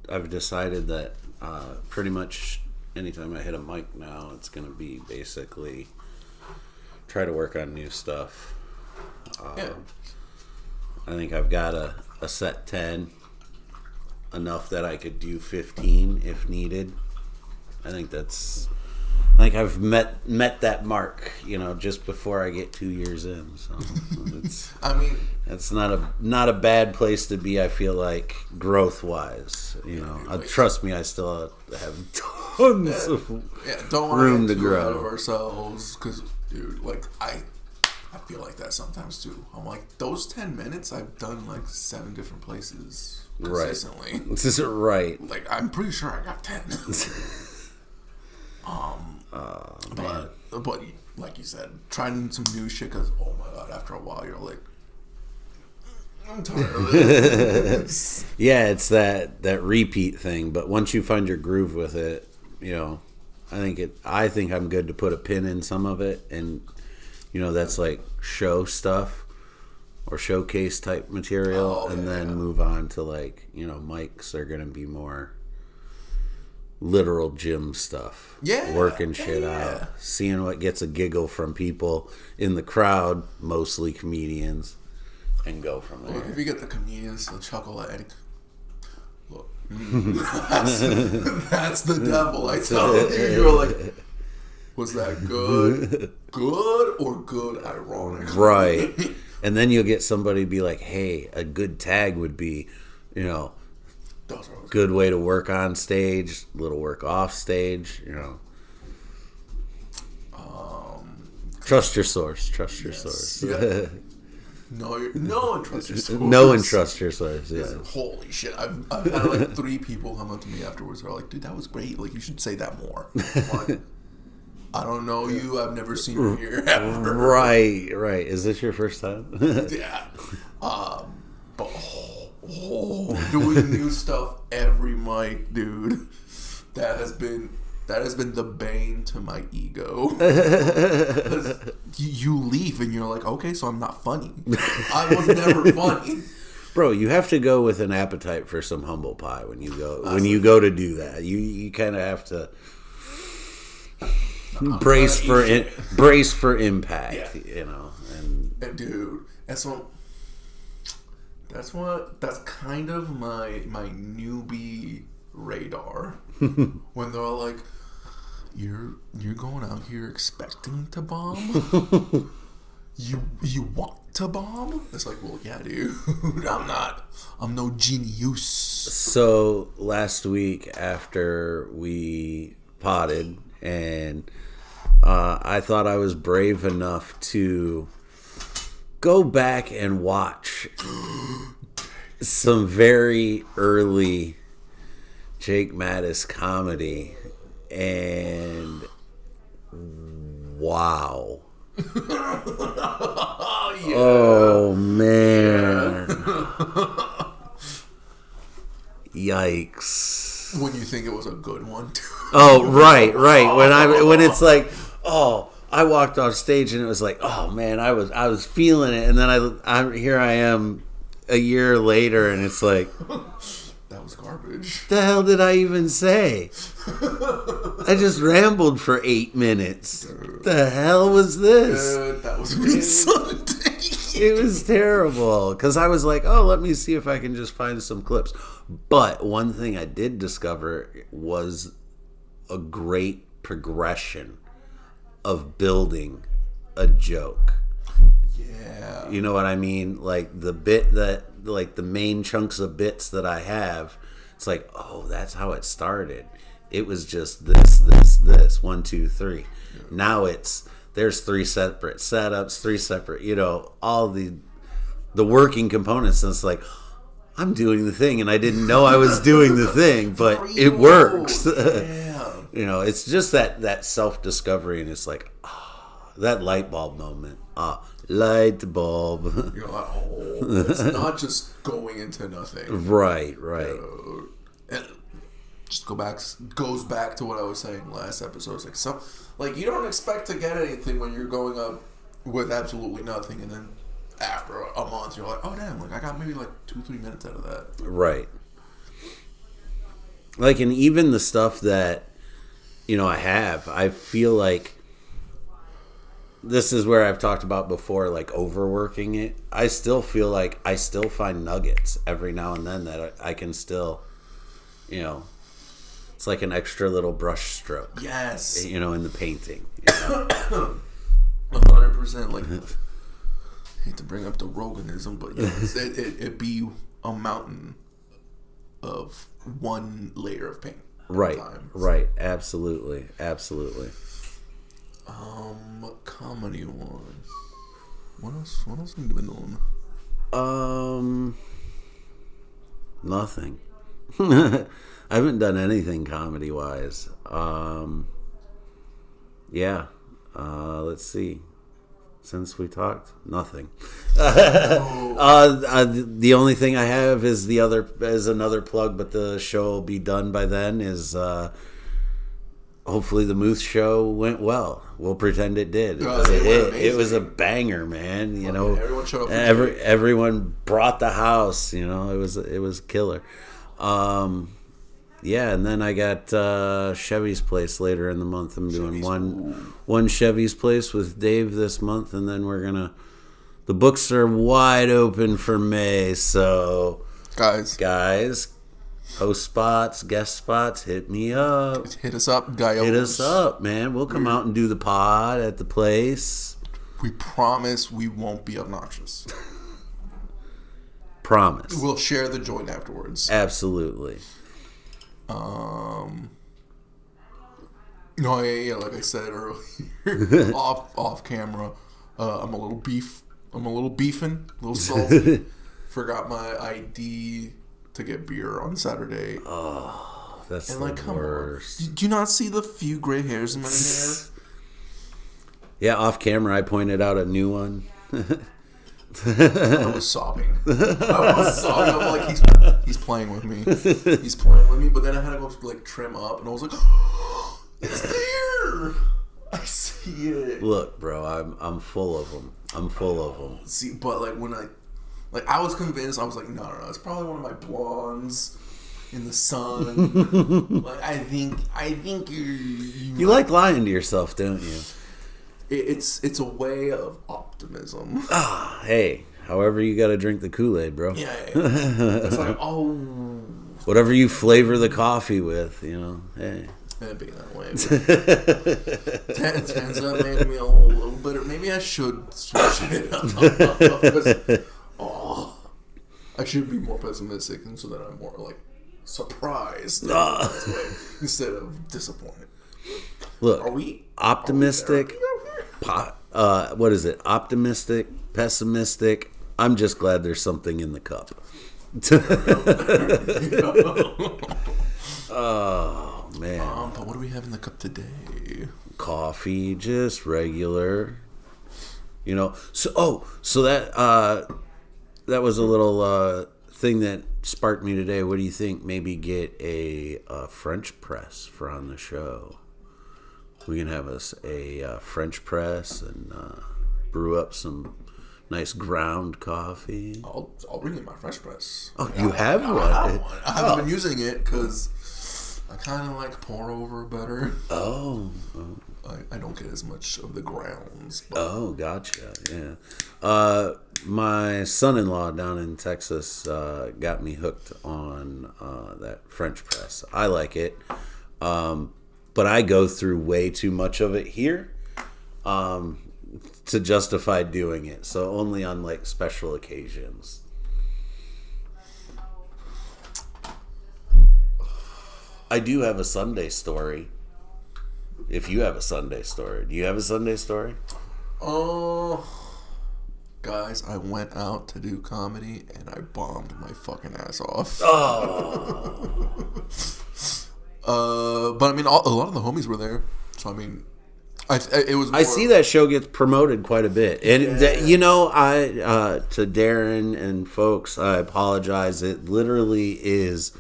I've decided that pretty much anytime I hit a mic now, it's gonna be basically try to work on new stuff. Yeah. I think I've got a set 10, enough that I could do 15 if needed. I think I've met that mark, just before I get 2 years in. So it's I mean, that's not a bad place to be. I feel like growth wise, trust me, I still have tons of don't want room to to get too out of grow. ourselves, because, dude, like I feel like that sometimes too. I'm like, those 10 minutes, I've done like 7 different places consistently. Right. This is right. Like, I'm pretty sure I got 10. But like you said, trying some new shit, because oh my god, after a while you're like, I'm tired of this. Yeah, it's that repeat thing. But once you find your groove with it, I think I'm good to put a pin in some of it, and that's like show stuff or showcase type material, and then move on to like mics are gonna be more literal gym stuff. Yeah, working shit out, seeing what gets a giggle from people in the crowd, mostly comedians, and go from there. Look, if you get the comedians to chuckle at Eddie, look, that's the devil. I tell you, you're like, was that good? Good or good ironic? Right. And then you'll get somebody be like, hey, a good tag would be, good way to work on stage, little work off stage, Trust your source. Trust your source. Yeah. No one trusts your source. No one trusts your source. Yeah. Holy shit! I've had like 3 people come up to me afterwards. They're like, "Dude, that was great. Like, you should say that more." Like, I don't know you. I've never seen you here ever. Right. Is this your first time? Yeah. But doing new stuff every mic, dude. That has been the bane to my ego. You leave and you're like, okay, so I'm not funny. I was never funny. Bro, you have to go with an appetite for some humble pie when you go to do that. You kind of have to brace for impact, And dude, that's kind of my newbie radar. When they're all like, you're going out here expecting to bomb? You want to bomb? It's like, well, yeah, dude. I'm no genius. So last week after we potted, and I thought I was brave enough to go back and watch some very early Jake Mattis comedy, and wow. Oh man. Yikes. When you think it was a good one. Oh, right. When it's like, oh, I walked off stage and it was like, oh man, I was feeling it, and then here I am a year later, and it's like, that was garbage. The hell did I even say? I just rambled for 8 minutes. The hell was this? That was me Sunday. It was terrible, because I was like, oh, let me see if I can just find some clips. But one thing I did discover was a great progression of building a joke. Yeah. You know what I mean? Like the main chunks of bits that I have, it's like, oh, that's how it started. It was just this, 1, 2, 3. Yeah. Now there's 3 separate setups, 3 separate, all the working components. And it's like, I'm doing the thing, and I didn't know I was doing the thing, but it works. Yeah. It's just that self-discovery, and it's like, that light bulb moment. Light bulb. You're like, oh, it's not just going into nothing. Right. And just goes back to what I was saying last episode. It's like, you don't expect to get anything when you're going up with absolutely nothing, and then after a month you're like, oh damn, like I got maybe like 2-3 minutes out of that. Right. like, and even the stuff that, I feel like this is where I've talked about before, like overworking it. I still feel like I still find nuggets every now and then that I can still, it's like an extra little brush stroke. Yes. In the painting. 100%. Like, I hate to bring up the Roganism, but it be a mountain of one layer of paint. Right. Right. Absolutely. Comedy wise, what else have you been doing? Nothing. I haven't done anything comedy wise. Yeah. Let's see. Since we talked, nothing. The only thing I have is another plug, but the show will be done by then. Is hopefully the Muth show went well. We'll pretend it did. It was a hit. It was a banger, man. Everyone showed up. Everyone brought the house. It was killer. Yeah, and then I got Chevy's Place later in the month. I'm doing one Chevy's Place with Dave this month, and then the books are wide open for May. So guys, host spots, guest spots, hit me up. Hit us up, guys. Hit us up, man. We'll come out and do the pod at the place. We promise we won't be obnoxious. Promise. We'll share the joint afterwards. Absolutely. No, yeah, like I said earlier, off camera, I'm a little beefing, a little salty. Forgot my ID to get beer on Saturday. Oh, that's and the worst. Did you not see the few gray hairs in my hair? Yeah, off camera, I pointed out a new one. I was sobbing. I'm like, he's playing with me. But then I had to go like trim up, and I was like, oh, it's there. I see it. Look, bro, I'm full of them. See, but like when I was convinced, I was like, no, it's probably one of my blondes in the sun. Like I think you like lying to yourself, don't you? It's a way of optimism. Hey, however you got to drink the Kool-Aid, bro. Yeah. It's like, whatever you flavor the coffee with, hey. It'd be that way. Turns out made me a little bitter. Maybe I should switch it up. I should be more pessimistic, and so that I'm more like surprised instead of disappointed. Look, are we optimistic? What is it? Optimistic, pessimistic. I'm just glad there's something in the cup. Oh man! But what do we have in the cup today? Coffee, just regular. So that was a little thing that sparked me today. What do you think? Maybe get a French press for on the show. We can have us a French press and brew up some nice ground coffee. I'll bring you my French press. Oh, you have one? I haven't been using it because I kind of like pour over better. Oh. I don't get as much of the grounds. But. Oh, gotcha. Yeah. My son-in-law down in Texas got me hooked on that French press. I like it. But I go through way too much of it here to justify doing it. So only on like special occasions. I do have a Sunday story. If you have a Sunday story. Do you have a Sunday story? Guys, I went out to do comedy and I bombed my fucking ass off. But I mean, a lot of the homies were there, so I mean, it was. More, I see that show gets promoted quite a bit, and I to Darren and folks, I apologize. It literally is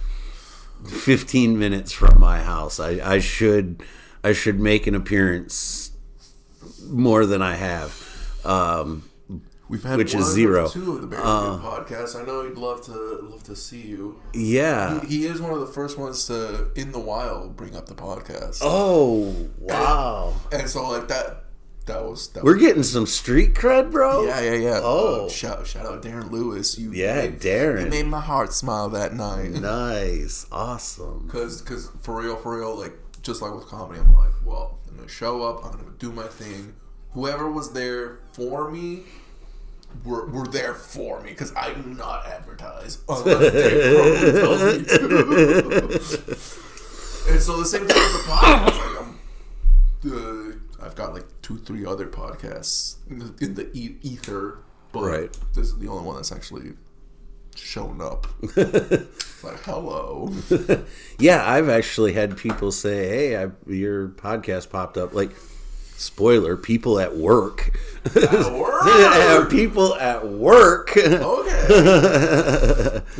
15 minutes from my house. I should make an appearance more than I have, We've had which one is 0. or 2 of the Barry Good podcast. I know he'd love to see you. Yeah. He is one of the first ones to, in the wild, bring up the podcast. Oh, wow. And so, like, that was We're getting some street cred, bro. Yeah. Oh. Shout out Darren Lewis. Darren. You made my heart smile that night. Nice. Awesome. Because for real, like, just like with comedy, I'm like, well, I'm going to show up, I'm going to do my thing. Whoever was there for me, were there for me, because I do not advertise unless Dave Grohl tells me to. And so the same thing with the podcast. Like, I've got like 2-3 other podcasts in the ether, but this is the only one that's actually shown up. Like, hello. Yeah, I've actually had people say, "Hey, your podcast popped up." Like, spoiler: people at work. At work. Yeah, people at work. Okay.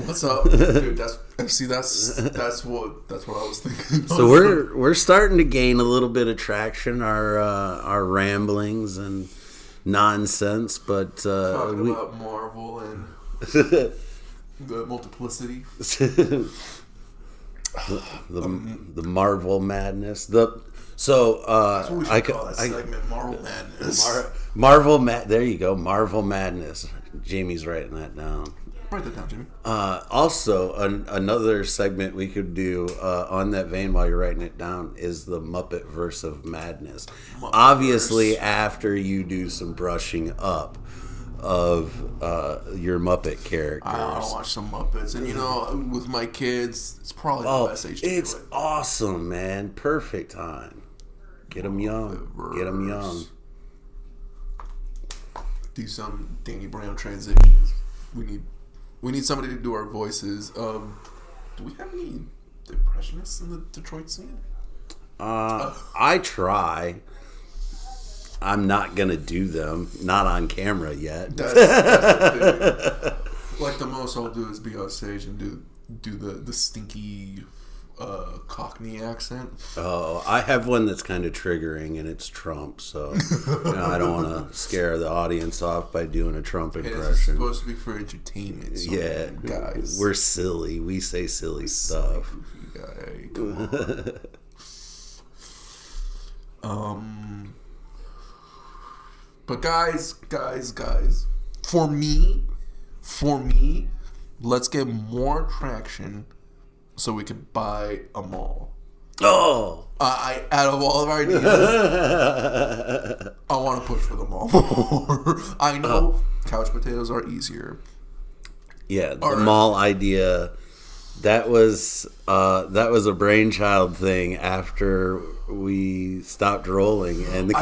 What's up, dude? That's what I was thinking. So we're starting to gain a little bit of traction. Our ramblings and nonsense, but talking about Marvel and the multiplicity, the Marvel madness. So that's what we should call that segment, Marvel Madness. There you go, Marvel Madness. Jamie's writing that down. Write that down, Jimmy. Also, another segment we could do on that vein while you're writing it down is the Muppet Verse of Madness. Obviously, after you do some brushing up of your Muppet characters. I watch some Muppets, and with my kids, it's probably the best age to do it. It's awesome, man. Perfect time. Get them young. Get them young. Do some Danny Brown transitions. We need somebody to do our voices. Do we have any impressionists in the Detroit scene? I try. I'm not gonna do them. Not on camera yet. That's the thing. Like, the most I'll do is be on stage and do the stinky Cockney accent. Oh, I have one that's kind of triggering, and it's Trump. So I don't want to scare the audience off by doing a Trump impression. It's supposed to be for entertainment. So yeah, guys, we're silly. We say silly stuff. Guy, come on. But guys, for me, let's get more traction so we could buy a mall. Oh, out of all of our ideas, I want to push for the mall more. I know couch potatoes are easier. Yeah, the mall idea. That was a brainchild thing after we stopped rolling, and the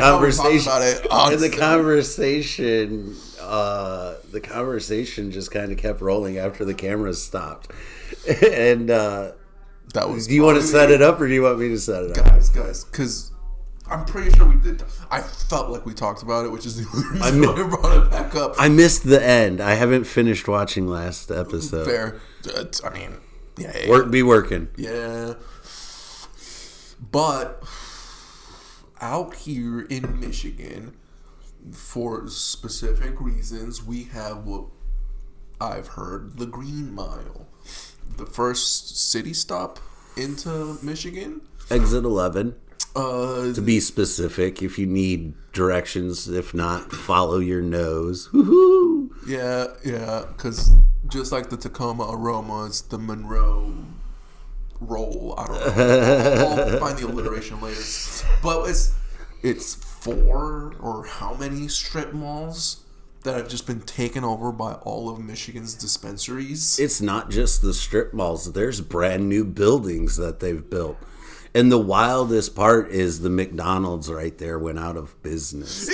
conversation just kind of kept rolling after the cameras stopped. And that was. Do you want to set it up, or do you want me to set it up, guys? Because I'm pretty sure we did. I felt like we talked about it, which is the only reason why I brought it back up. I missed the end. I haven't finished watching last episode. Fair. I mean. Yeah. Be working. Yeah. But out here in Michigan, for specific reasons, we have what I've heard, the Green Mile. The first city stop into Michigan. Exit 11. To be specific, if you need directions, if not, follow your nose. Woohoo! Yeah, because just like the Tacoma aroma, it's the Monroe roll. I don't know. I'll find the alliteration later. But it's 4 or how many strip malls that have just been taken over by all of Michigan's dispensaries. It's not just the strip malls. There's brand new buildings that they've built. And the wildest part is the McDonald's right there went out of business.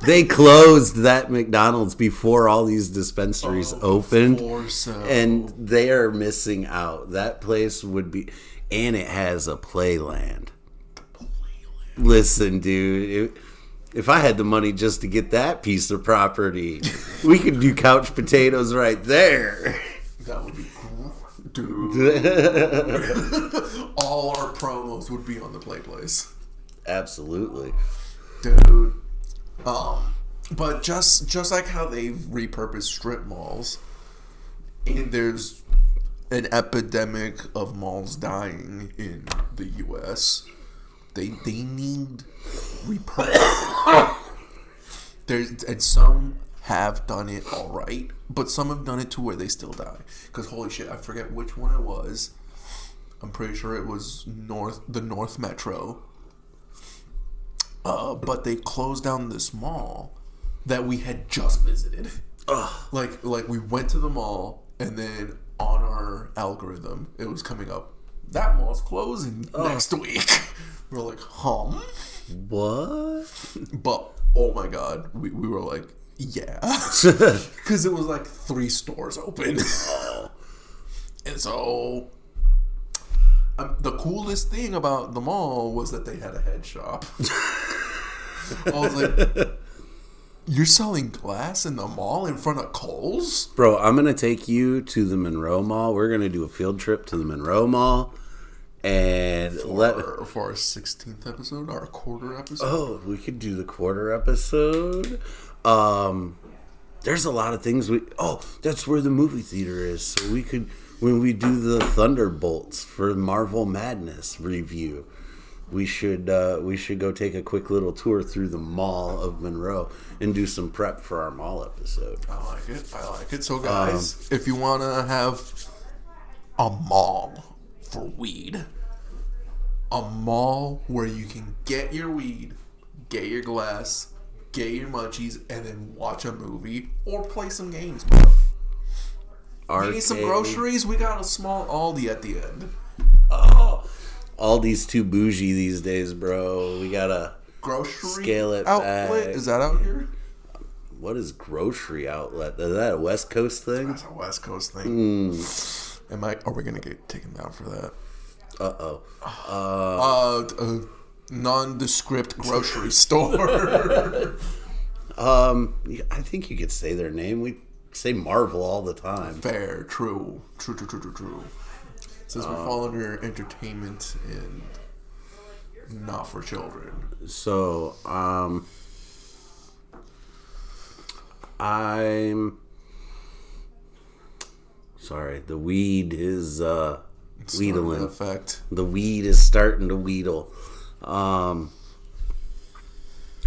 They closed that McDonald's before all these dispensaries opened. And they are missing out. That place would be... And it has a playland. Listen, dude. If I had the money just to get that piece of property, we could do couch potatoes right there. That would be cool. Dude. All our promos would be on the Play Place. Absolutely. Dude. But just like how they've repurposed strip malls, and there's an epidemic of malls dying in the U.S., they need repurposing. And some have done it all right, but some have done it to where they still die. Because holy shit, I forget which one it was. I'm pretty sure it was the North Metro. But they closed down this mall that we had just visited. Like we went to the mall, and then on our algorithm, it was coming up, that mall's closing next week. We're like, What? But oh my god, we were like, yeah, because it was like 3 stores open. And so the coolest thing about the mall was that they had a head shop. I was like, you're selling glass in the mall in front of Kohl's? Bro, I'm going to take you to the Monroe Mall. We're going to do a field trip to the Monroe Mall. And for our 16th episode, our quarter episode. Oh, we could do the quarter episode. There's a lot of things that's where the movie theater is. So we could, when we do the Thunderbolts for Marvel Madness review, we should go take a quick little tour through the Mall of Monroe and do some prep for our mall episode. I like it. So guys, if you want to have a mall for weed, a mall where you can get your weed, get your glass, get your munchies, and then watch a movie or play some games, bro. You need some groceries? We got a small Aldi at the end. Oh, Aldi's too bougie these days, bro. We gotta grocery scale it outlet back. Is that out here? What is grocery outlet? Is that a West Coast thing? That's a West Coast thing. Are we gonna get taken down for that? Nondescript grocery store. I think you could say their name. We say Marvel all the time. Fair, true. Since we fall under entertainment and not for children. So, I'm sorry. The weed is wheedling. Effect. The weed is starting to wheedle.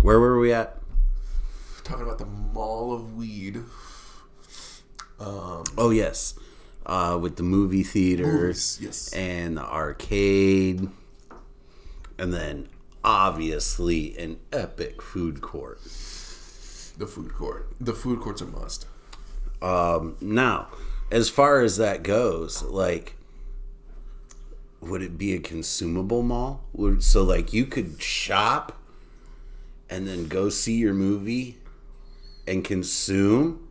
Where were we at? Talking about the Mall of Weed. Oh yes, with the movie theaters, yes, and the arcade, and then obviously an epic food court. The food court's a must. Now, as far as that goes, like, would it be a consumable mall? So like you could shop and then go see your movie and consume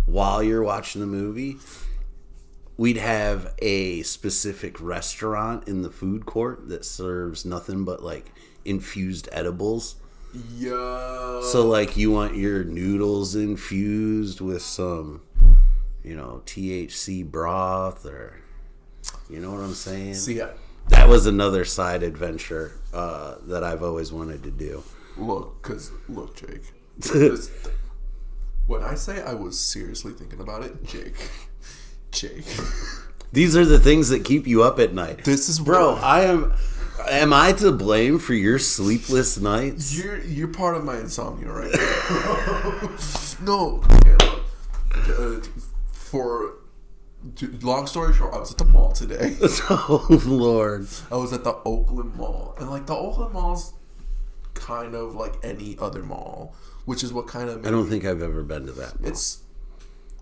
while you're watching the movie? We'd have a specific restaurant in the food court that serves nothing but like infused edibles. Yeah. So like you want your noodles infused with some, THC broth, or you know what I'm saying? See, that was another side adventure that I've always wanted to do. Look, Jake. When I say I was seriously thinking about it, Jake. These are the things that keep you up at night. This is bro. Am I to blame for your sleepless nights? You're part of my insomnia right now. No. Okay, long story short, I was at the mall today. Oh Lord. I was at the Oakland Mall, and like the Oakland Mall's kind of like any other mall, which is what kind of I don't think I've ever been to that mall.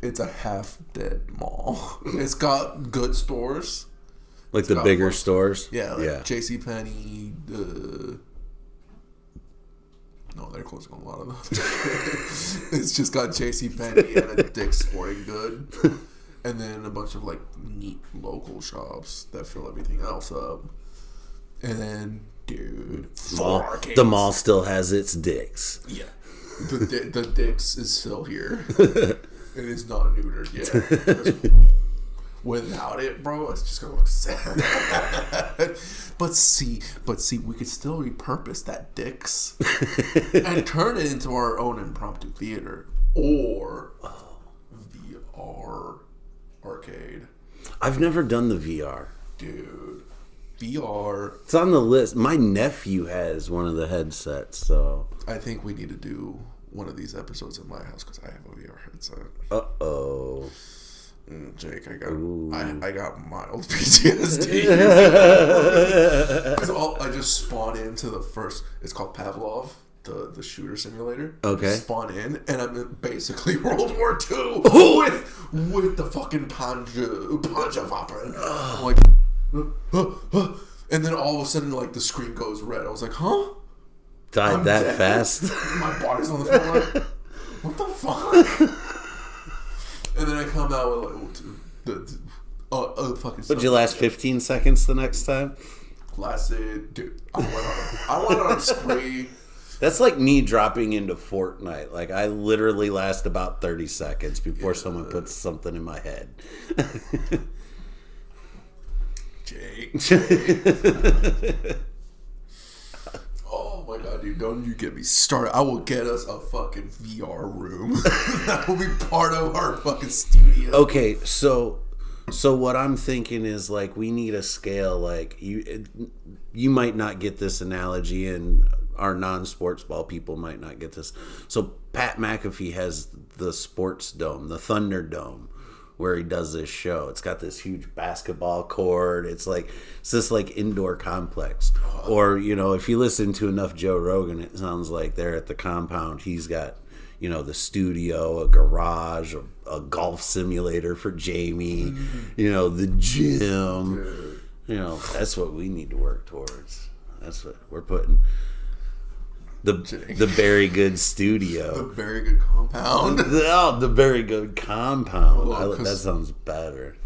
It's a half dead mall. It's got good stores. Like the bigger stores? Yeah, like JCPenney, no, they're closing a lot of them. It's just got JCPenney and a Dick's Sporting Good. And then a bunch of like neat local shops that fill everything else up. And then, dude, the mall still has its Dick's. Yeah. The Dick's is still here. It is not neutered yet. without it, bro, it's just gonna look sad. But see, we could still repurpose that Dick's and turn it into our own impromptu theater or VR arcade. I've never done the VR. Dude, VR. It's on the list. My nephew has one of the headsets, so I think we need to do one of these episodes at my house because I have a VR headset. Uh-oh. Jake, I got mild PTSD. Because I just spawn into the first. It's called Pavlov, the shooter simulator. Okay. Spawn in, and I'm in basically World War II with the fucking Panzerwaffen. I'm like, and then all of a sudden, like the screen goes red. I was like, huh? Died I'm that dead? fast? My body's on the floor. Like, what the fuck? And then I come out with like fucking. Would you last 15 seconds the next time? Lasted, dude. I went on a spree. That's like me dropping into Fortnite. Like, I literally last about 30 seconds before someone puts something in my head. Jake. Oh my god, dude, don't you get me started. I will get us a fucking VR room. That will be part of our fucking studio. Okay, so what I'm thinking is, like, we need a scale. Like, you might not get this analogy, and our non-sports ball people might not get this. So Pat McAfee has the sports dome, the Thunderdome, where he does this show. It's got this huge basketball court. It's this like indoor complex. Or, you know, if you listen to enough Joe Rogan, it sounds like they're at the compound. He's got, you know, the studio, a garage, a golf simulator for Jamie, you know, the gym. You know, that's what we need to work towards. That's what we're putting. The Very Good Studio. The Very Good Compound. The Very Good Compound. Well, that sounds better.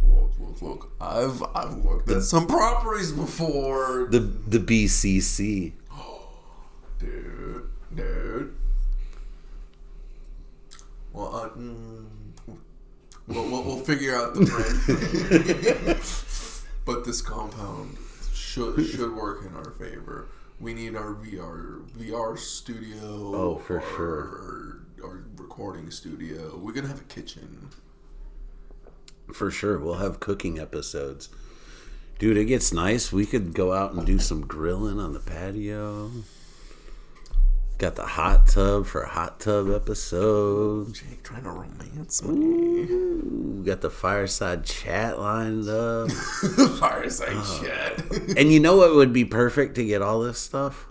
Look, I've looked at some properties before. The BCC. Dude. Well, we'll figure out the brand. But this compound should work in our favor. We need our VR studio. Oh, for sure. Our recording studio. We're gonna have a kitchen. For sure, we'll have cooking episodes. Dude, it gets nice. We could go out and do some grilling on the patio. Got the hot tub for a hot tub episode. Jake trying to romance me. Ooh, got the fireside chat lined up. Fireside chat. And you know what would be perfect to get all this stuff?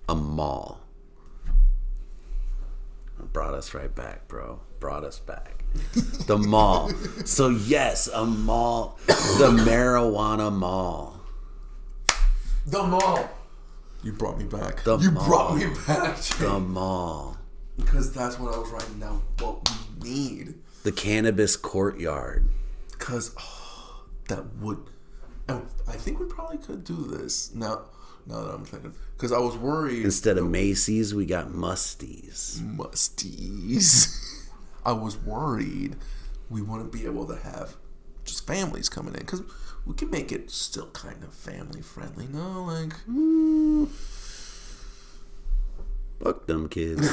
A mall. Brought us right back, bro. Brought us back. The mall. So yes, a mall. The marijuana mall. The mall. You brought me back. Brought me back, Jake. The mall. Because that's what I was writing down. What we need. The cannabis courtyard. Because that would. I think we probably could do this now that I'm thinking. Because I was worried. Instead of Macy's, we got Musties. I was worried we wouldn't be able to have just families coming in. Because we can make it still kind of family friendly. No, like. Fuck them kids.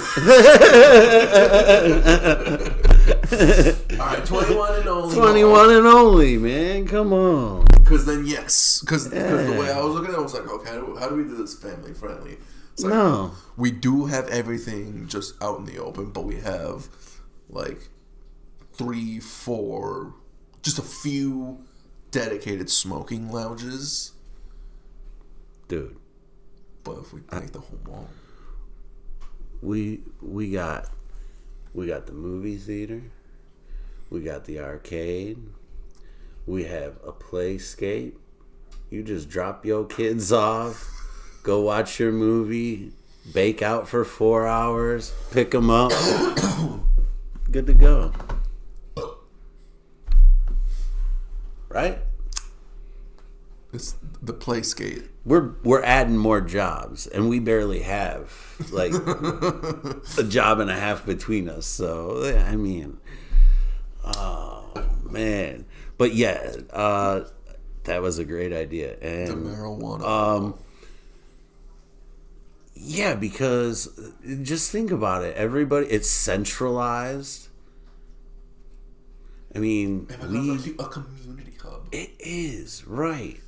Alright, 21 and only. 21 and only, man. Come on. Because then, yes. Because the way I was looking at it, I was like, okay, how do we do this family friendly? It's like, No. We do have everything just out in the open, but we have like 3, 4, just a few dedicated smoking lounges. Dude. But if we make the whole mall. We got the movie theater. We got the arcade. We have a playscape. You just drop your kids off, go watch your movie, bake out for 4 hours, pick them up. Good to go. Right? It's the playscape. We're adding more jobs, and we barely have like a job and a half between us. So I mean, oh man. But yeah, that was a great idea. And The marijuana. yeah, because just think about it. Everybody, it's centralized. I mean, It becomes a community hub. it is, right.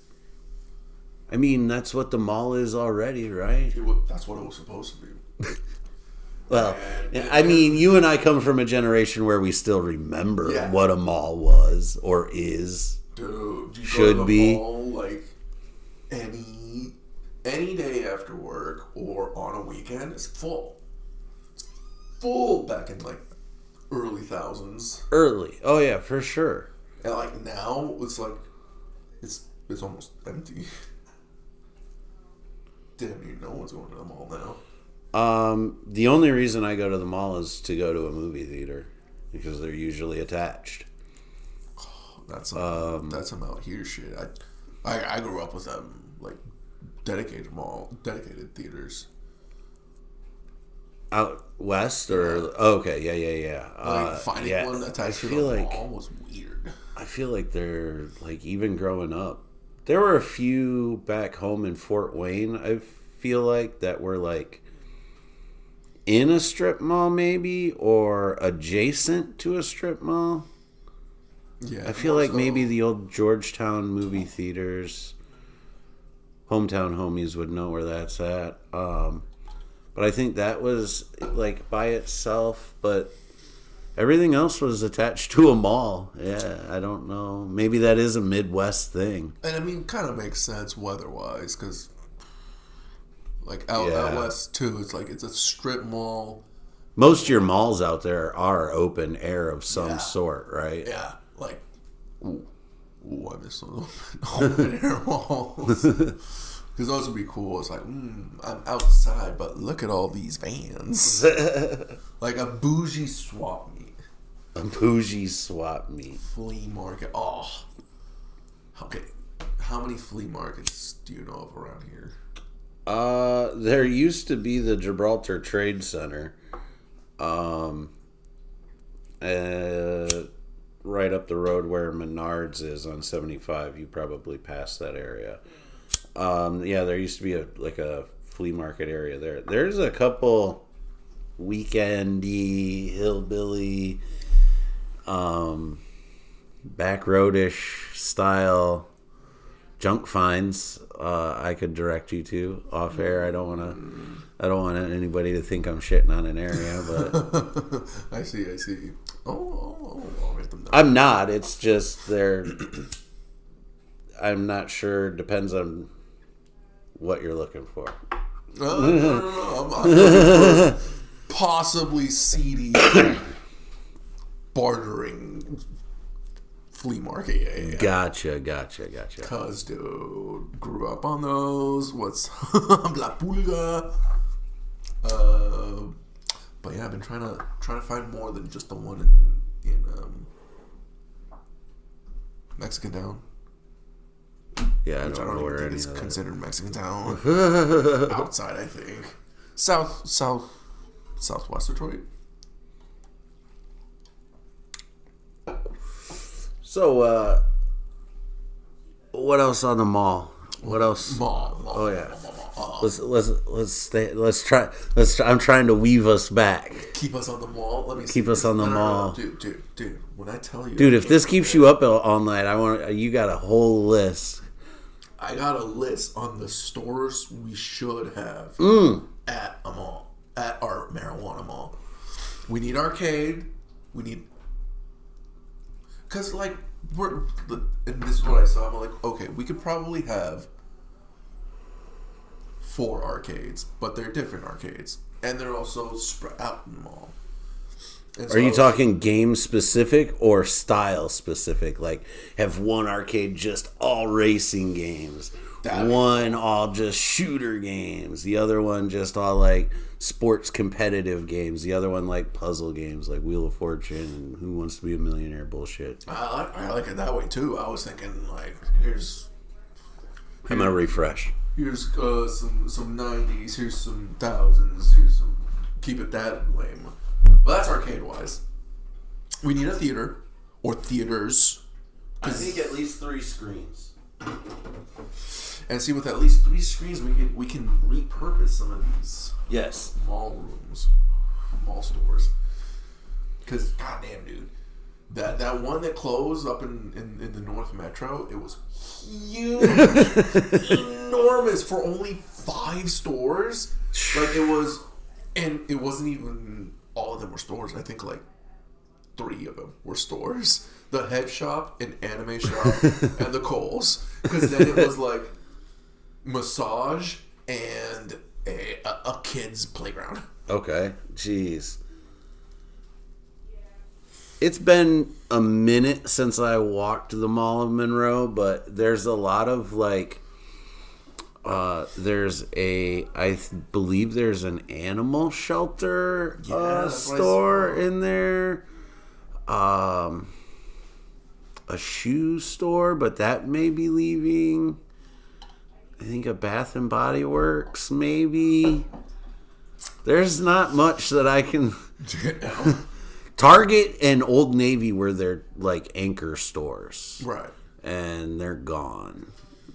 I mean, that's what the mall is already, right? That's what it was supposed to be. Well, I mean, you and I come from a generation where we still remember Yeah. what a mall was or is. Dude, you Should go to the be. mall, like any day after work or on a weekend, it's full. It's full back in like early thousands, Early. Oh, yeah, for sure. and like now it's like it's almost empty. Damn, you no one's going to the mall now. The only reason I go to the mall is to go to a movie theater because they're usually attached. That's some out here shit. I grew up with like dedicated theaters. Out west or okay, yeah. Like finding yeah, one attached to feel the like mall was weird. I feel like they're like even growing up. There were a few back home in Fort Wayne. I feel like that were like in a strip mall maybe or adjacent to a strip mall. Yeah, I feel like maybe the old Georgetown movie theaters, Hometown Homies would know where that's at. But I think that was like by itself, but everything else was attached to a mall. Yeah, I don't know. Maybe that is a Midwest thing. And I mean, kind of makes sense weather-wise, because like out west too, it's like it's a strip mall. Most of your malls out there are open air of some sort, right? Yeah, like ooh, I miss those open air malls. Because those would be cool. It's like, I'm outside, but look at all these vans. Like a bougie swap meet. A bougie swap meet. Flea market. Oh. Okay. How many flea markets do you know of around here? There used to be the Gibraltar Trade Center. Right up the road where Menards is on 75. You probably passed that area. There used to be a flea market area there. There's a couple weekendy, hillbilly, backroadish style junk finds. I could direct you to off air. I don't want anybody to think I'm shitting on an area, but I see. Oh, I'll write them down. I'm not. It's just they're. I'm not sure. Depends on what you're looking for. No. I'm looking for possibly seedy bartering flea market. Yeah. Gotcha. Cause dude, grew up on those. What's La Pulga? But yeah, I've been trying to find more than just the one in Mexican Town. Yeah, I Which don't know where even any think of is that. considered Mexican Town. Outside, I think. Southwest Detroit. So, what else on the mall? What else? Mall. Oh yeah. Let's try. I'm trying to weave us back. Keep us on the mall. Let me Keep us on the mall. Dude. When I tell you, Dude, if this keeps you up all night, you got a whole list. I got a list on the stores we should have at a mall, at our marijuana mall. We need arcade. We need, cause like and this is what I saw. I'm like, okay, we could probably have 4 arcades, but they're different arcades, and they're also spread out in the mall. And so Are you talking game specific or style specific? Like, have one arcade just all racing games, one all just shooter games, the other one just all like sports competitive games, the other one like puzzle games like Wheel of Fortune and Who Wants to Be a Millionaire bullshit. I like it that way too. I was thinking like, here's I'm gonna refresh. Here's some 90s, here's some thousands, here's some, keep it that lame. Well, that's arcade wise. We need a theater or theaters. I think at least 3 screens. And see, with at least 3 screens, we can repurpose some of these Yes. mall stores. Because goddamn, dude, that one that closed up in the North Metro, it was huge, enormous for only 5 stores. Like it was, and it wasn't even all of them were stores. I think like 3 of them were stores: the head shop, an anime shop, and the Kohl's. Because then it was like massage and a kid's playground. Okay. Jeez. It's been a minute since I walked the Mall of Monroe, but there's a lot of like I believe there's an animal shelter store in there. A shoe store, but that may be leaving. I think a Bath and Body Works, maybe. There's not much that I can. Target and Old Navy were their like anchor stores, Right. and they're gone.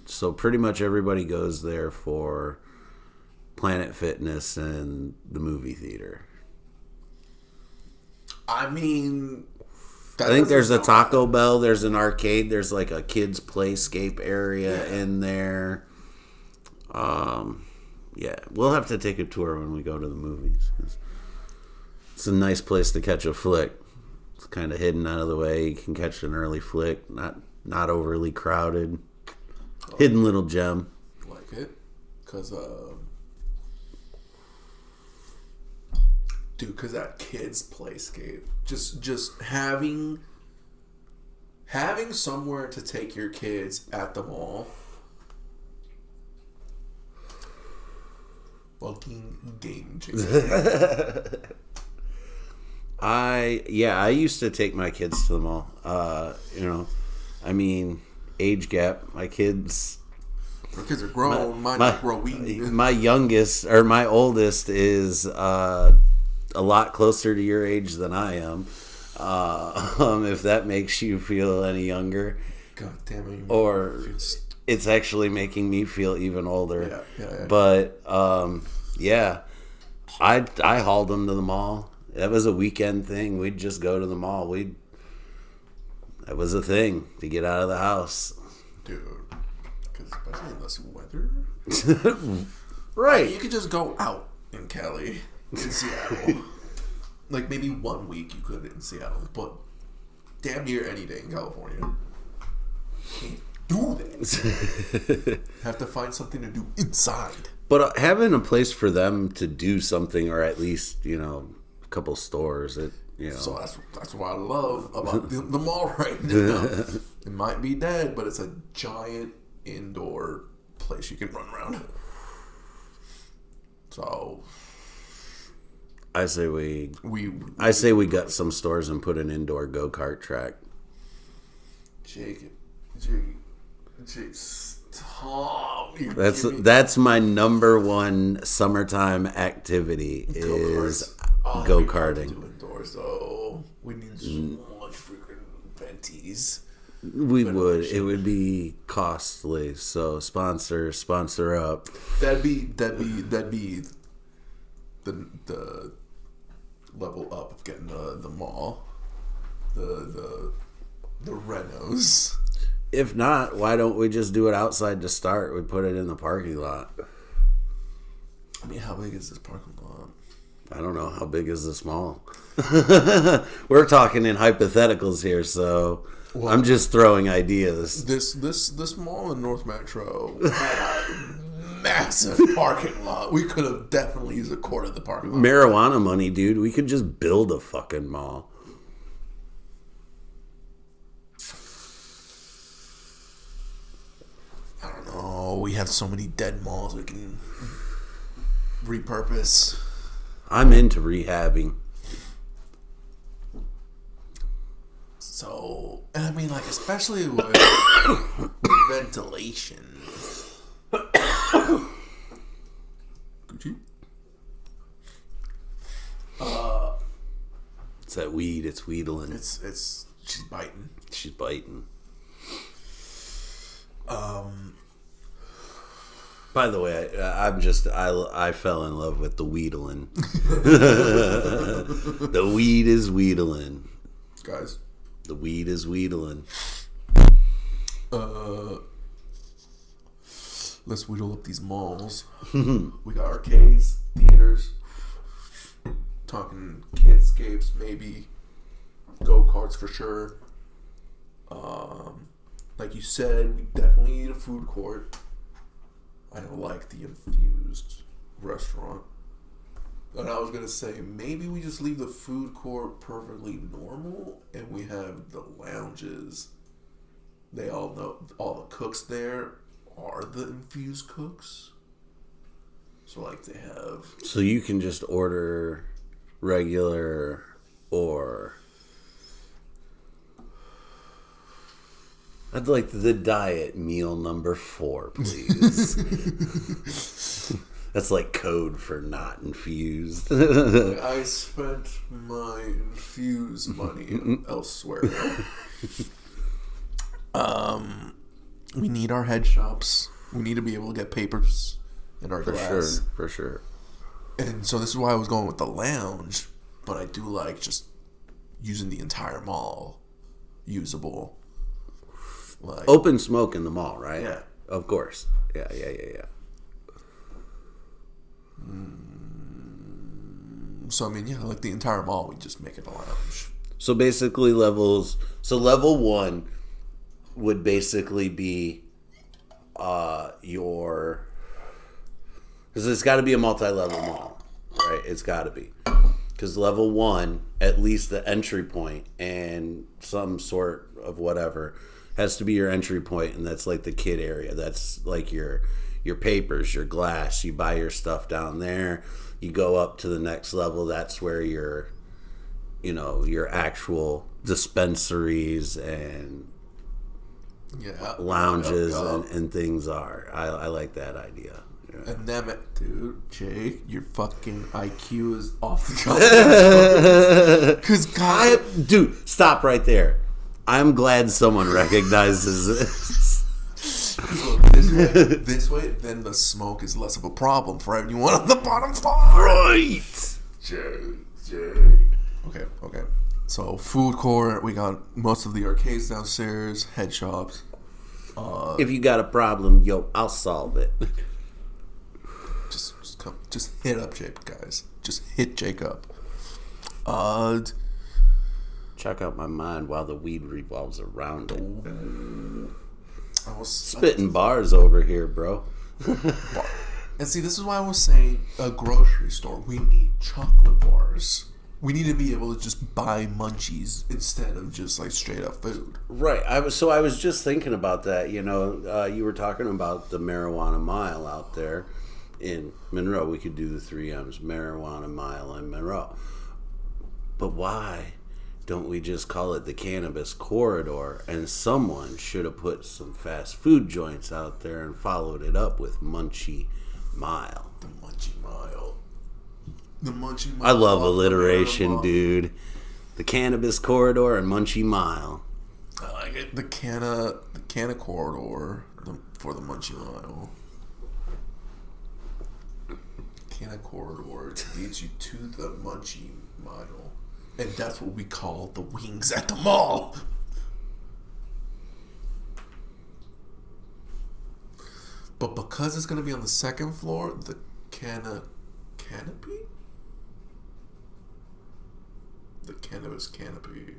So pretty much everybody goes there for Planet Fitness and the movie theater. I mean, I think there's a Taco Bell, there's an arcade, there's like a kids playscape area in there. Yeah, we'll have to take a tour when we go to the movies. It's a nice place to catch a flick. It's kind of hidden out of the way. You can catch an early flick, not overly crowded. Hidden little gem. Like it, cause that kids playscape, just having somewhere to take your kids at the mall, fucking game changer. I used to take my kids to the mall. I mean, age gap. My kids are grown. Mine are growing. My youngest or my oldest is a lot closer to your age than I am. If that makes you feel any younger. God damn it. Or it's actually making me feel even older. Yeah. But I hauled them to the mall. That was a weekend thing. We'd just go to the mall. That was a thing to get out of the house. Dude, because especially in this weather. Right. You could just go out in Cali, in Seattle. Like maybe 1 week you could in Seattle, but damn near any day in California. Can't do that. Have to find something to do inside. But having a place for them to do something, or at least, a couple stores, So that's what I love about the mall right now. It might be dead, but it's a giant indoor place you can run around. So I say we got some stores and put an indoor go-kart track. Jake, stop. That's my number one summertime activity is go-karting. Do indoors though. We need so much freaking venties. We would. It would be costly. So sponsor up. That'd be the level up of getting the mall, the renos. If not, why don't we just do it outside to start? We put it in the parking lot. I mean, how big is this parking lot? I don't know. How big is this mall? We're talking in hypotheticals here, so I'm just throwing ideas. This mall in North Metro had a massive parking lot. We could have definitely used a quarter of the parking lot. Marijuana money, dude. We could just build a fucking mall. I don't know. We have so many dead malls we can repurpose. I'm into rehabbing. So, and I mean, like, especially with ventilation. Gucci? It's that weed. It's wheedling. She's biting. She's biting. By the way, I fell in love with the Weedlin. The weed is Weedlin. Guys. The weed is Weedlin. Let's wheedle up these malls. We got arcades, theaters, talking kidscapes, maybe go-karts for sure. Like you said, we definitely need a food court. I don't like the infused restaurant. And I was going to say, maybe we just leave the food court perfectly normal and we have the lounges. They all know, all the cooks there are the infused cooks. So like they have... So you can just order regular or... I'd like the diet meal number 4, please. That's like code for not infused. I spent my infused money elsewhere. We need our head shops. We need to be able to get papers in our glass. For sure. And so this is why I was going with the lounge. But I do like just using the entire mall usable. Like, open smoke in the mall, right? Yeah. Of course. Yeah. So, I mean, yeah, like the entire mall, we just make it a lounge. So basically levels... So level 1 would basically be your... Because it's got to be a multi-level mall, right? It's got to be. Because level 1, at least the entry point and some sort of whatever... has to be your entry point, and that's like the kid area. That's like your papers, your glass. You buy your stuff down there. You go up to the next level. That's where your actual dispensaries and lounges and things are. I like that idea. Yeah. And damn it, dude, Jake, your fucking IQ is off the cuff. Dude, stop right there. I'm glad someone recognizes this. Look, this way, then the smoke is less of a problem for everyone on the bottom floor. Right. Jay. Okay. So, food court, we got most of the arcades downstairs, head shops. If you got a problem, I'll solve it. Just hit up Jake, guys. Just hit Jake up. Check out my mind while the weed revolves around it. I was spitting bars over here, bro. And see, this is why I was saying a grocery store. We need chocolate bars. We need to be able to just buy munchies instead of just like straight up food. Right. I was just thinking about that. You were talking about the marijuana mile out there in Monroe. We could do the 3Ms, marijuana mile in Monroe. But why don't we just call it the cannabis corridor? And someone should have put some fast food joints out there and followed it up with Munchie Mile. The Munchie Mile. I love alliteration, dude. The cannabis corridor and Munchie Mile. I like it. The canna corridor for the Munchie Mile. Canna corridor leads you to the Munchie Mile. And that's what we call the wings at the mall. But because it's going to be on the second floor, the canopy? The cannabis canopy.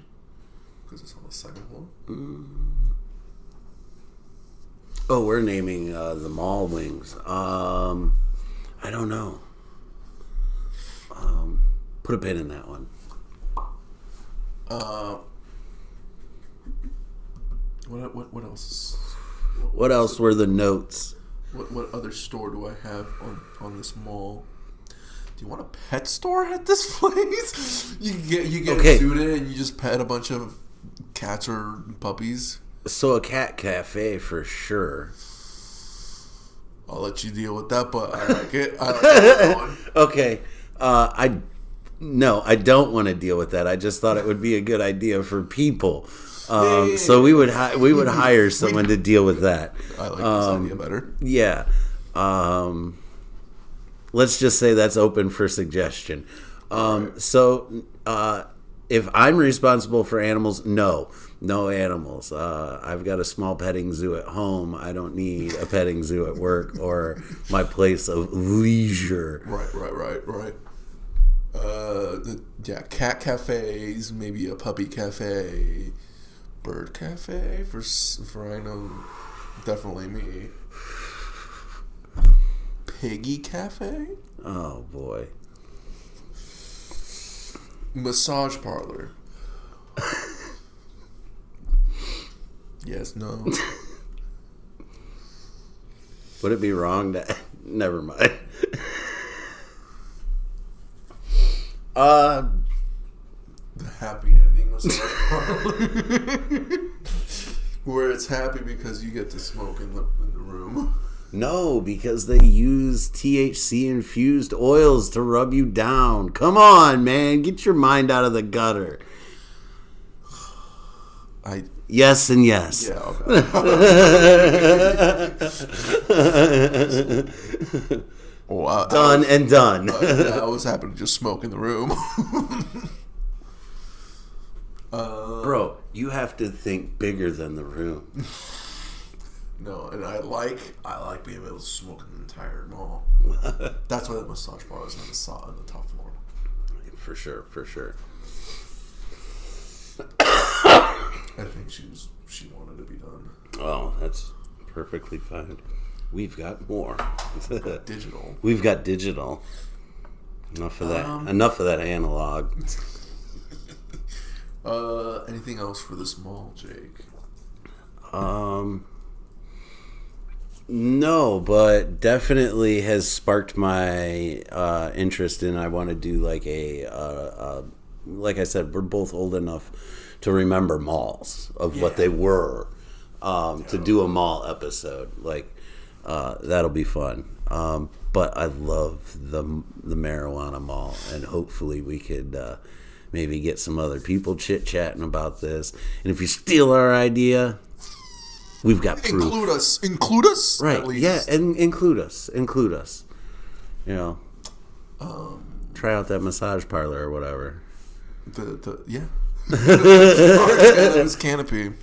Because it's on the second floor. Oh, we're naming the mall wings. I don't know. Put a pin in that one. What else? What else were the notes? What other store do I have on this mall? Do you want a pet store at this place? You get a student and you just pet a bunch of cats or puppies. So a cat cafe for sure. I'll let you deal with that, but I like it. I like that one. Okay, I don't want to deal with that. I just thought it would be a good idea for people. So we would hire someone to deal with that. I like this idea better. Yeah. Let's just say that's open for suggestion. So if I'm responsible for animals, no animals. I've got a small petting zoo at home. I don't need a petting zoo at work or my place of leisure. Right. Cat cafes, maybe a puppy cafe, bird cafe for I know definitely me. Piggy cafe? Oh boy. Massage parlor. Yes, no. Would it be wrong to... Never mind. The happy ending massage parlor. Where it's happy because you get to smoke in the room. No, because they use THC-infused oils to rub you down. Come on, man. Get your mind out of the gutter. Yes and yes. Yeah, okay. Done and done. I was happy to just smoke in the room. Bro, you have to think bigger than the room. No, and I like being able to smoke in the entire mall. That's why the massage bar is on the top floor. For sure. I think she wanted to be done. Oh, that's perfectly fine. We've got more. Digital. We've got digital. Enough of that. Enough of that analog. Anything else for this mall, Jake? No, but definitely has sparked my interest in. I want to do like like I said, we're both old enough to remember malls of what they were. To do a mall episode, like that'll be fun. But I love the marijuana mall, and hopefully we could maybe get some other people chit chatting about this. And if you steal our idea, we've got proof. Include us, right? At least. Yeah, and include us. You know, try out that massage parlor or whatever. Yeah. This canopy.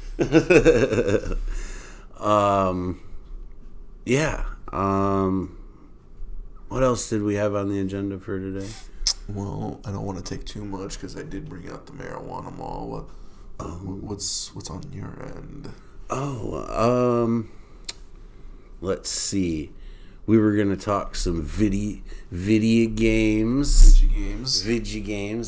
Yeah. What else did we have on the agenda for today? Well, I don't want to take too much because I did bring out the marijuana mall. What's on your end? Let's see. We were gonna talk some video games,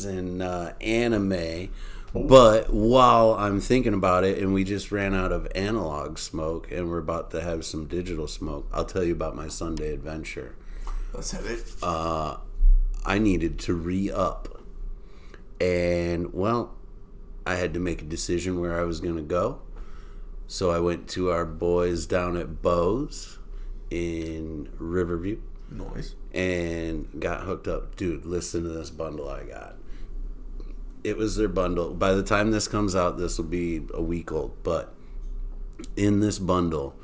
and anime. But while I'm thinking about it, and we just ran out of analog smoke, and we're about to have some digital smoke, I'll tell you about my Sunday adventure. Let's hit it. I needed to re-up, and well, I had to make a decision where I was going to go. So I went to our boys down at Bose in Riverview. Nice. And got hooked up. Dude, listen to this bundle I got. It was their bundle. By the time this comes out, this will be a week old. But in this bundle,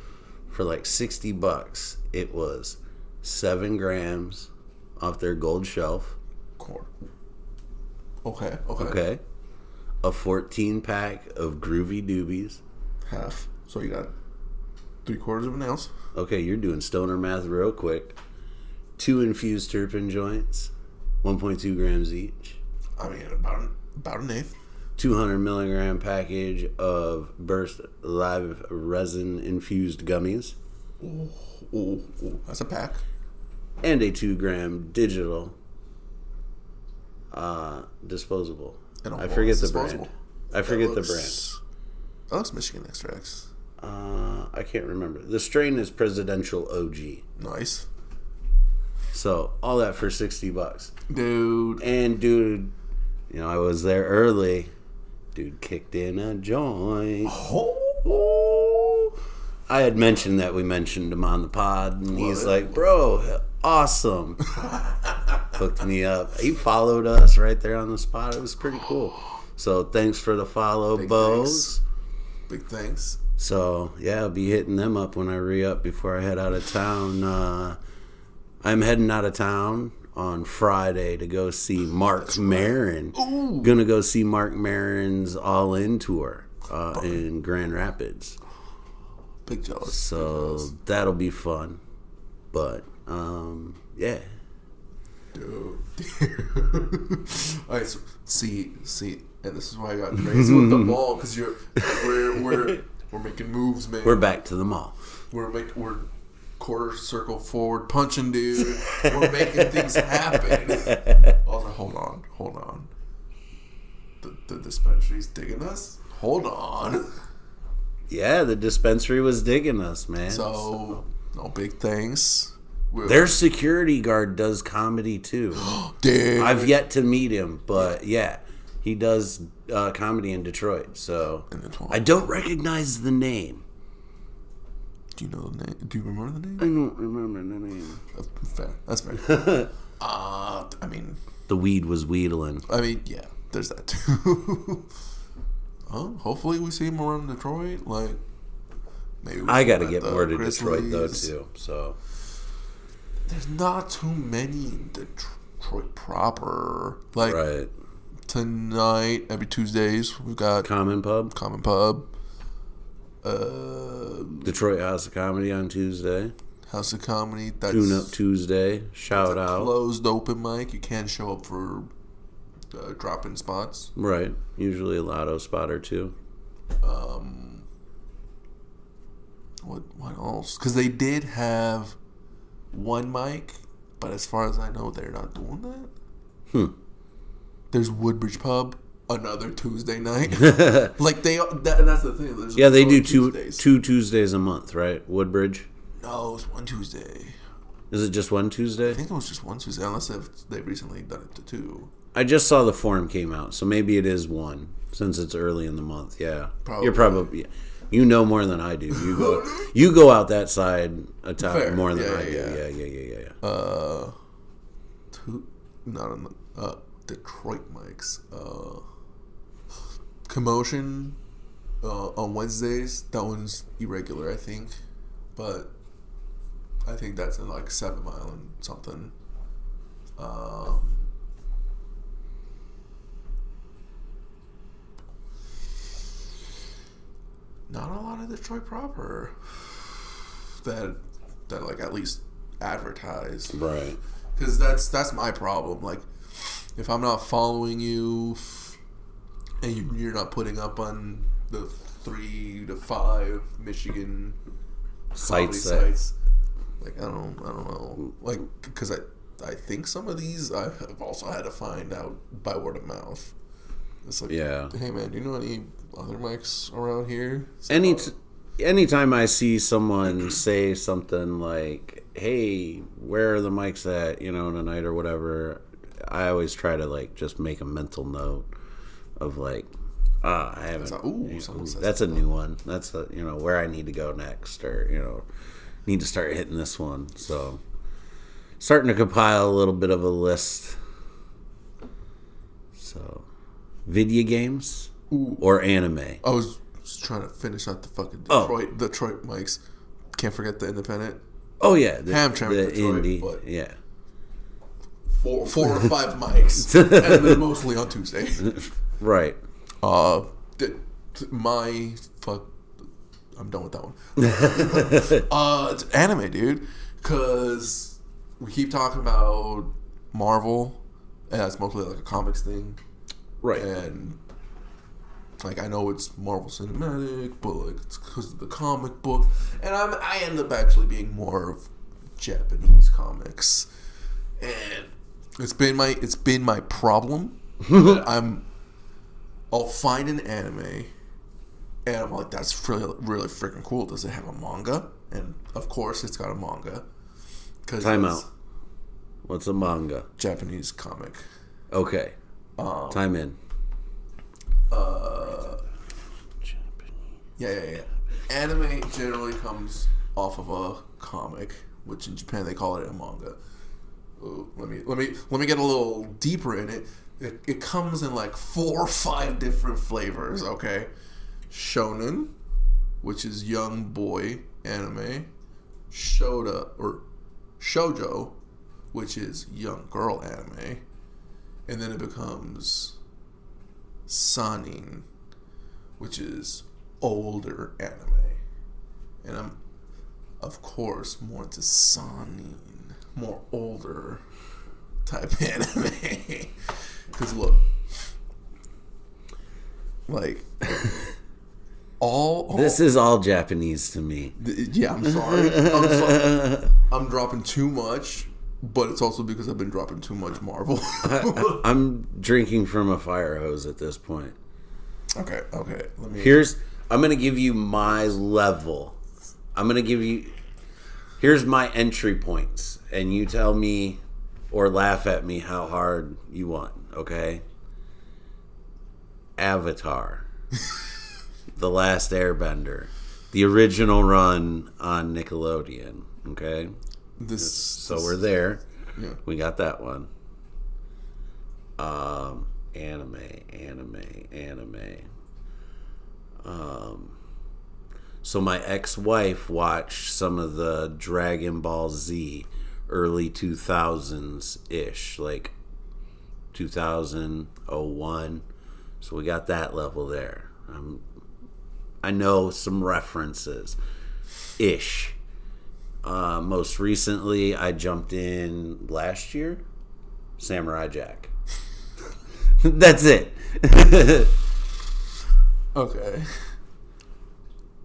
for like $60, it was 7 grams off their gold shelf. Okay. A 14-pack of Groovy Doobies. Half. So you got 3/4 of an ounce. Okay, you're doing stoner math real quick. 2 infused terpene joints, 1.2 grams each. I mean, about an eighth. 200 milligram package of Burst Live resin infused gummies. Ooh, that's a pack. And a 2-gram digital disposable. I forget the brand. I forget the brand. Oh, it's Michigan Extracts. I can't remember. The strain is Presidential OG. Nice. So all that for $60, dude. And dude, you know, I was there early. Dude kicked in a joint. Oh. I had mentioned that we mentioned him on the pod, and he's like, "Bro, awesome." Hooked me up. He followed us right there on the spot. It was pretty cool. So thanks for the follow, Bose. Big thanks. So yeah, I'll be hitting them up when I re-up before I head out of town. I'm heading out of town on Friday to go see Mark Maron. Ooh. Gonna go see Mark Maron's All In tour in Grand Rapids. Big jealous. So that'll be fun. But yeah. Dude. All right, so see, and this is why I got crazy with the ball because we're making moves, man. We're back to the mall. We're quarter circle forward punching, dude. We're making things happen. Also, hold on. The dispensary's digging us. Hold on. Yeah, the dispensary was digging us, man. So no big thanks. Their security guard does comedy too. Dude. I've yet to meet him, but yeah, he does comedy in Detroit. So I don't recognize the name. Do you know the name? Do you remember the name? I don't remember the name. That's fair. I mean, the weed was wheedling. I mean, yeah, there's that too. Hopefully we see him around Detroit. Like, maybe I got to get more to Detroit though too. So there's not too many in Detroit proper. Like right. Tonight, every Tuesdays we've got Common Pub. Detroit House of Comedy on Tuesday. House of Comedy. That's Tune Up Tuesday. Shout out. Closed open mic. You can show up for drop-in spots. Right. Usually a lotto spot or two. What else? Because they did have one mic, but as far as I know, they're not doing that. There's Woodbridge Pub. Another Tuesday night. Like that's the thing. There's yeah, they do two Tuesdays a month, right? Woodbridge. No, it's one Tuesday. Is it just one Tuesday? I think it was just one Tuesday, unless they've recently done it to two. I just saw the form came out, so maybe it is one since it's early in the month. Yeah, probably. You're probably you know more than I do. You go out that side a time Fair. more than I do. Yeah. Not on the Detroit mics. Commotion on Wednesdays. That one's irregular, I think, but I think that's in like 7 Mile and something. Not a lot of Detroit proper that like at least advertise, Right. because that's my problem. Like, if I'm not following you and you're not putting up on the 3 to 5 Michigan sites, like I don't know, like, because I think some of these I have also had to find out by word of mouth. It's like, Yeah. hey man, do you know any other mics around here? So, Anytime I see someone say something like, "Hey, where are the mics at?" Tonight or whatever, I always try to like just make a mental note of like, I haven't. That's a new one. That's where I need to go next, or need to start hitting this one. So, starting to compile a little bit of a list. So, video games or anime. I was just trying to finish out the fucking Detroit mics. Can't forget the independent. Oh yeah, Hamtramck the Detroit, indie. but Yeah. 4 or 5 mics, and they're mostly on Tuesday. Right. I'm done with that one. It's anime, dude, because we keep talking about Marvel, and that's mostly like a comics thing, Right. and like I know it's Marvel Cinematic, but like it's because of the comic book, and I end up actually being more of Japanese comics, and it's been my problem. I'll find an anime, and I'm like, that's really really freaking cool. Does it have a manga? And of course, it's got a manga. Time out. What's a manga? Japanese comic. Okay. Time in. Yeah. Anime generally comes off of a comic, which in Japan they call it a manga. Ooh, let me get a little deeper in it. It comes in like 4 or 5 different flavors. Okay, shonen, which is young boy anime. Shoujo, which is young girl anime. And then it becomes Sanin, which is older anime. And I'm, of course, more into Sanin, more older type anime. Because look, like, this is all Japanese to me. Yeah, I'm sorry. I'm dropping too much, but it's also because I've been dropping too much Marvel. I'm drinking from a fire hose at this point. Okay. I'm going to give you my level. Here's my entry points, and you tell me or laugh at me how hard you want, okay? Avatar. The Last Airbender. The original run on Nickelodeon, okay? We're there. Yeah. We got that one. Anime. So my ex-wife watched some of the Dragon Ball Z early 2000s-ish, like 2001. So we got that level there. I know some references. Ish. Most recently, I jumped in last year. Samurai Jack. That's it. Okay.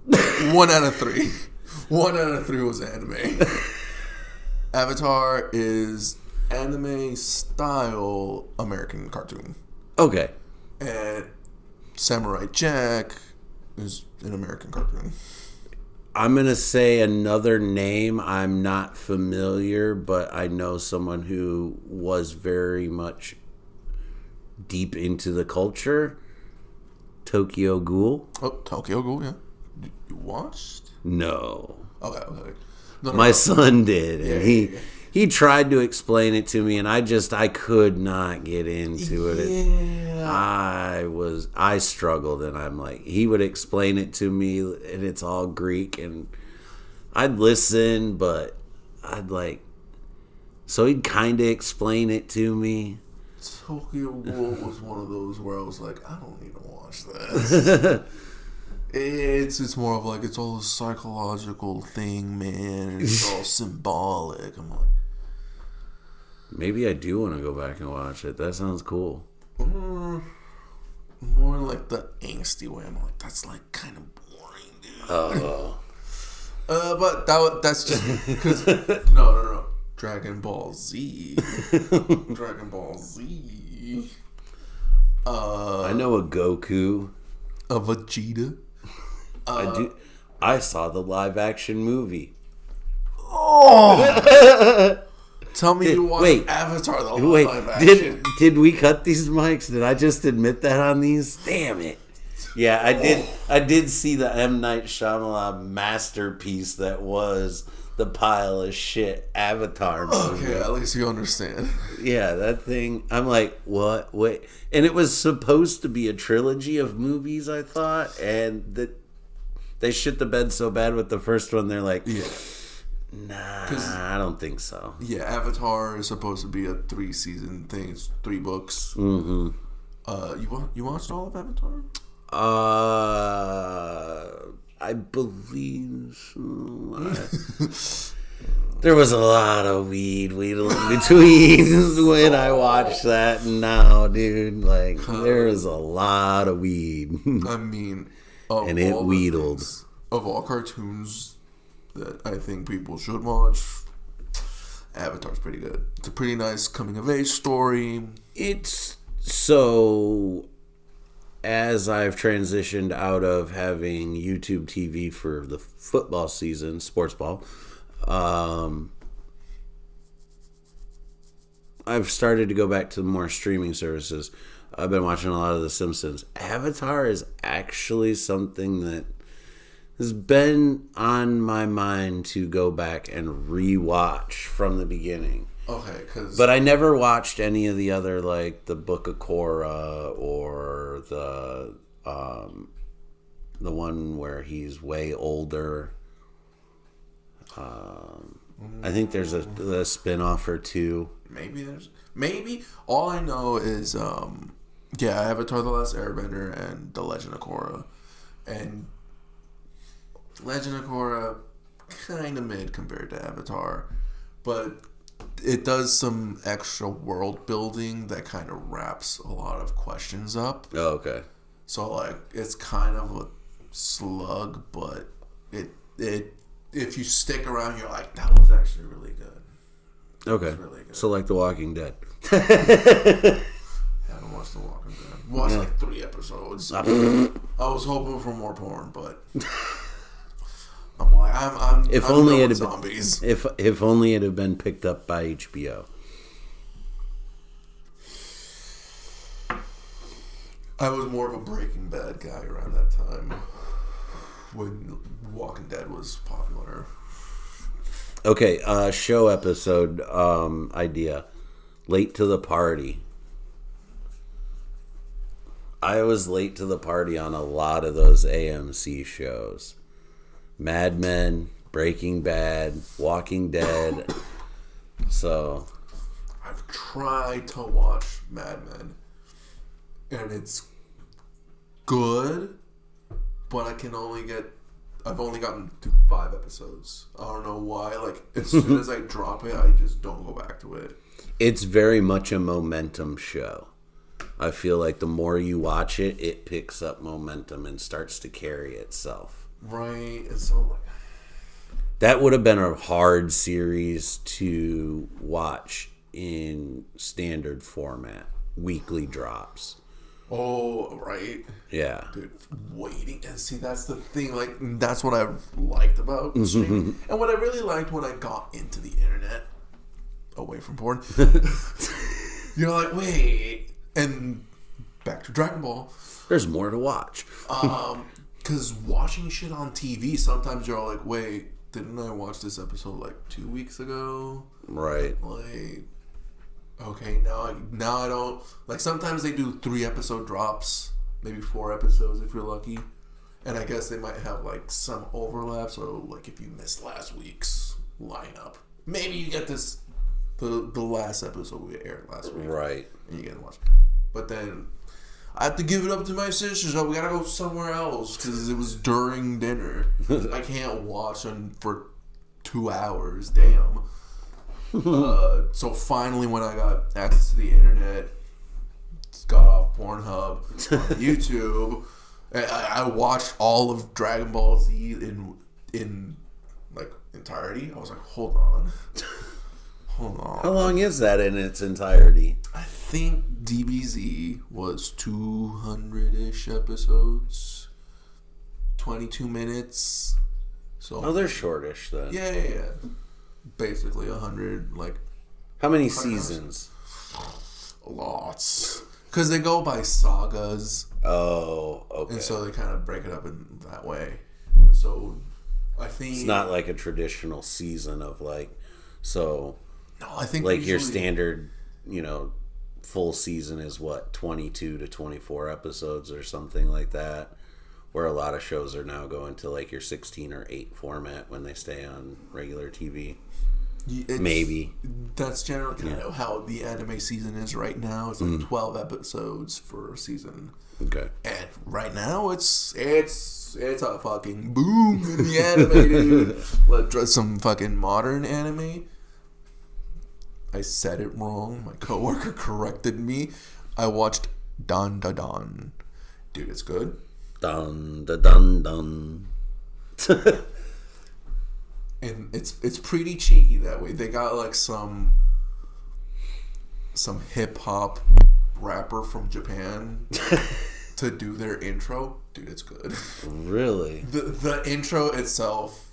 1 out of 3. 1 out of 3 was anime. Avatar is anime style American cartoon. Okay. And Samurai Jack is an American cartoon. I'm going to say another name. I'm not familiar, but I know someone who was very much deep into the culture. Tokyo Ghoul. Oh, Tokyo Ghoul, yeah. You watched? No. Okay. My son did, and he tried to explain it to me, and I could not get into it. Yeah. I struggled, and I'm like, he would explain it to me, and it's all Greek, and I'd listen, but so he'd kind of explain it to me. Tokyo Ghoul was one of those where I was like, I don't need to watch this. It's more of like, it's all a psychological thing, man. It's all symbolic. I'm like, maybe I do want to go back and watch it. That sounds cool. More like the angsty way. I'm like, that's like kind of boring, dude. Oh. But that's just because no. Dragon Ball Z. Dragon Ball Z. I know a Goku. A Vegeta. I saw the live action movie. Oh! Tell me you watched Avatar the live action. Did we cut these mics? Did I just admit that on these? Damn it. Yeah, I did. I did see the M. Night Shyamalan masterpiece that was the pile of shit Avatar movie. Okay, at least you understand. Yeah, that thing. I'm like, what? Wait. And it was supposed to be a trilogy of movies, I thought. And they shit the bed so bad with the first one, they're like, nah, I don't think so. Yeah, Avatar is supposed to be a 3-season thing. It's 3 books. Mm-hmm. You watched all of Avatar? I believe so. There was a lot of weed between when I watched that and now, dude. Like, there was a lot of weed. I mean, and it wheedled. Of all cartoons that I think people should watch, Avatar's pretty good. It's a pretty nice coming of age story. It's so. As I've transitioned out of having YouTube TV for the football season, sports ball, I've started to go back to more streaming services. I've been watching a lot of The Simpsons. Avatar is actually something that has been on my mind to go back and rewatch from the beginning. Okay, but I never watched any of the other, like the Book of Korra or the the one where he's way older. I think there's a spin-off or two. Maybe all I know is Avatar: The Last Airbender and The Legend of Korra, and Legend of Korra kind of mid compared to Avatar, but it does some extra world building that kind of wraps a lot of questions up. Oh, okay. So like it's kind of a slug, but it if you stick around, you're like, that was actually really good. Okay. Really good. So like The Walking Dead. Haven't watched The Walking Dead. Watched like 3 episodes. I was hoping for more porn, but I'm like, I'm if I'm only done it with had zombies. been, if only it had been picked up by HBO. I was more of a Breaking Bad guy around that time when Walking Dead was popular. Okay, show episode idea. Late to the party. I was late to the party on a lot of those AMC shows. Mad Men, Breaking Bad, Walking Dead. So I've tried to watch Mad Men, and it's good, but I've only gotten to 5 episodes. I don't know why. Like, as soon as I drop it, I just don't go back to it. it's very much a momentum show. I feel like the more you watch it, it picks up momentum and starts to carry itself. Right. And so, like, That would have been a hard series to watch in standard format, weekly drops. oh, right. Yeah. Dude, waiting. And see, that's the thing. Like, that's what I liked about streaming. And what I really liked when I got into the internet, away from porn, you're like, wait. And back to Dragon Ball. There's more to watch. Because watching shit on TV, sometimes you're all like, wait, didn't I watch this episode like 2 weeks ago? Right. Like, okay, now I don't. Like, sometimes they do 3 episode drops, maybe 4 episodes if you're lucky. And I guess they might have like some overlap. So, like, if you missed last week's lineup, maybe you get this, the last episode we aired last week. Right. And you get to watch. But then I have to give it up to my sisters. Oh, we gotta go somewhere else because it was during dinner. I can't watch them for 2 hours. Damn. So finally, when I got access to the internet, got off Pornhub, on YouTube, I watched all of Dragon Ball Z in like entirety. I was like, hold on. How long is that in its entirety? I think DBZ was 200-ish episodes, 22 minutes. So Oh, they're shortish then. yeah. Basically 100, like, How many seasons? lots. Because they go by sagas, Oh, okay. and so they kind of break it up in that way. And so I think It's not like a traditional season of like, so No, I think like your usually- standard, full season is what, 22 to 24 episodes or something like that, where a lot of shows are now going to like your 16 or 8 format when they stay on regular TV. Maybe. That's generally kind of how the anime season is right now. It's like 12 episodes for a season. Okay. And right now it's a fucking boom in the anime, dude. Let's some fucking modern anime. I said it wrong. My coworker corrected me. I watched Dun Da Dun. Dude, it's good. Dun da dun dun. And it's pretty cheeky that way. They got like some hip hop rapper from Japan to do their intro. Dude, it's good. Really? The intro itself,